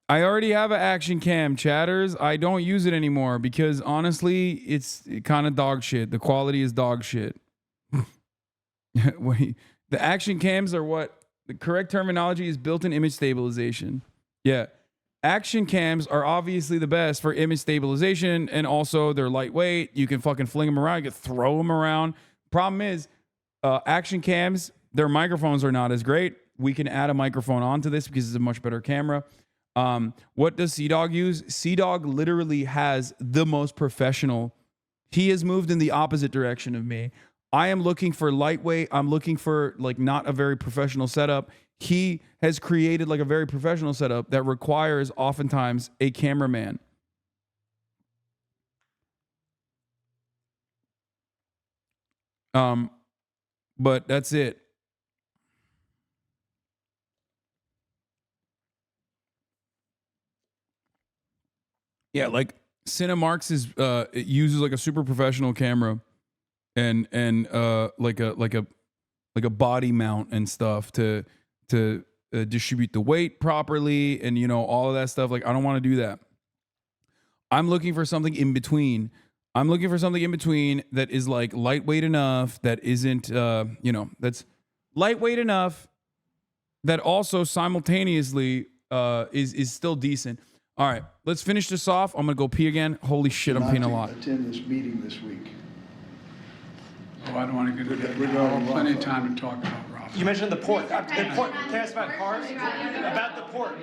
I already have an action cam, chatters. I don't use it anymore because honestly, it's kind of dog shit. The quality is dog shit. Wait, the action cams are what? The correct terminology is built-in image stabilization. Yeah. Action cams are obviously the best for image stabilization, and also they're lightweight. You can fucking fling them around. You can throw them around. Problem is, action cams, their microphones are not as great. We can add a microphone onto this because it's a much better camera. What does CDawg use? CDawg literally has the most professional. He has moved in the opposite direction of me. I am looking for lightweight. I'm looking for like not a very professional setup. He has created like a very professional setup that requires oftentimes a cameraman. But that's it. Yeah, like Cinemarks is it uses like a super professional camera and like a body mount and stuff to distribute the weight properly and all of that stuff. Like I don't want to do that. I'm looking for something in between. I'm looking for something in between that is like lightweight enough, that isn't, that's lightweight enough, that also simultaneously is still decent. All right, let's finish this off. I'm gonna go pee again. Holy shit, I'm peeing a lot. Attend this meeting this week. Oh, I don't want to get into that. We've got plenty of time to talk about Ralph. You mentioned the port. Can I ask about cars? About the port.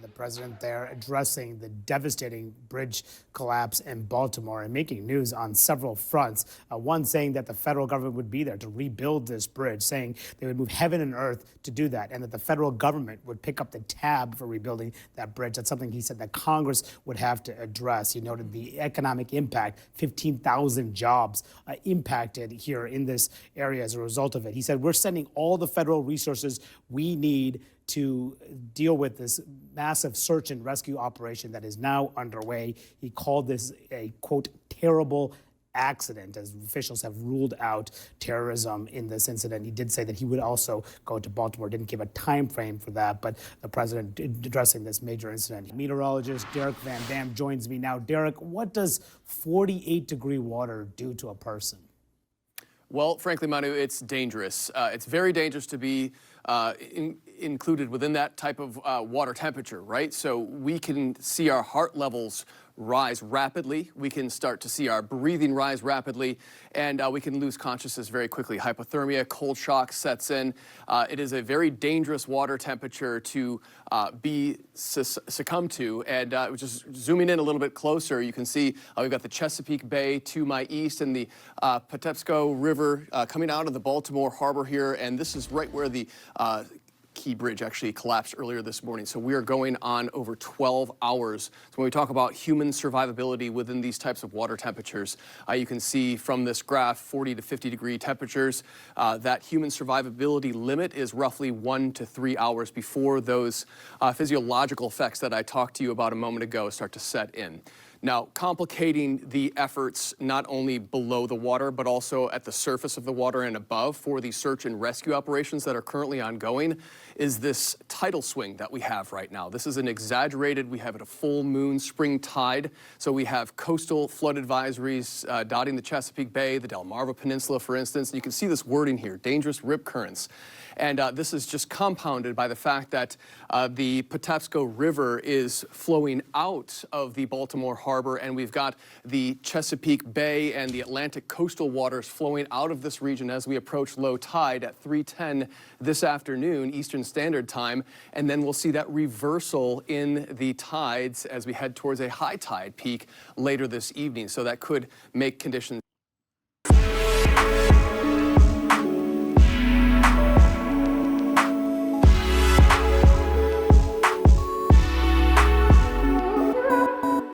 The president there addressing the devastating bridge collapse in Baltimore and making news on several fronts. One saying that the federal government would be there to rebuild this bridge, saying they would move heaven and earth to do that, and that the federal government would pick up the tab for rebuilding that bridge. That's something he said that Congress would have to address. He noted the economic impact, 15,000 jobs impacted here in this area as a result of it. He said, we're sending all the federal resources we need to deal with this massive search and rescue operation that is now underway. He called this a, quote, terrible accident, as officials have ruled out terrorism in this incident. He did say that he would also go to Baltimore, didn't give a time frame for that, but the president addressing this major incident. Meteorologist Derek Van Dam joins me now. Derek, what does 48-degree water do to a person? Well, frankly, Manu, it's dangerous. It's very dangerous to be included within that type of water temperature, right? So we can see our heart levels rise rapidly. We can start to see our breathing rise rapidly, and we can lose consciousness very quickly. Hypothermia, cold shock sets in. It is a very dangerous water temperature to succumb to. And just zooming in a little bit closer, you can see we've got the Chesapeake Bay to my east and the Patapsco River coming out of the Baltimore harbor here. And this is right where the Key Bridge actually collapsed earlier this morning. So we are going on over 12 hours. So when we talk about human survivability within these types of water temperatures, you can see from this graph 40 to 50 degree temperatures. That human survivability limit is roughly 1 to 3 hours before those physiological effects that I talked to you about a moment ago start to set in. Now, complicating the efforts not only below the water, but also at the surface of the water and above for the search and rescue operations that are currently ongoing is this tidal swing that we have right now. This is an exaggerated, we have it a full moon spring tide. So we have coastal flood advisories dotting the Chesapeake Bay, the Delmarva Peninsula, for instance. And you can see this wording here, dangerous rip currents. And this is just compounded by the fact that the Patapsco River is flowing out of the Baltimore harbor, and we've got the Chesapeake Bay and the Atlantic coastal waters flowing out of this region as we approach low tide at 3:10 this afternoon, Eastern Standard Time. And then we'll see that reversal in the tides as we head towards a high tide peak later this evening. So that could make conditions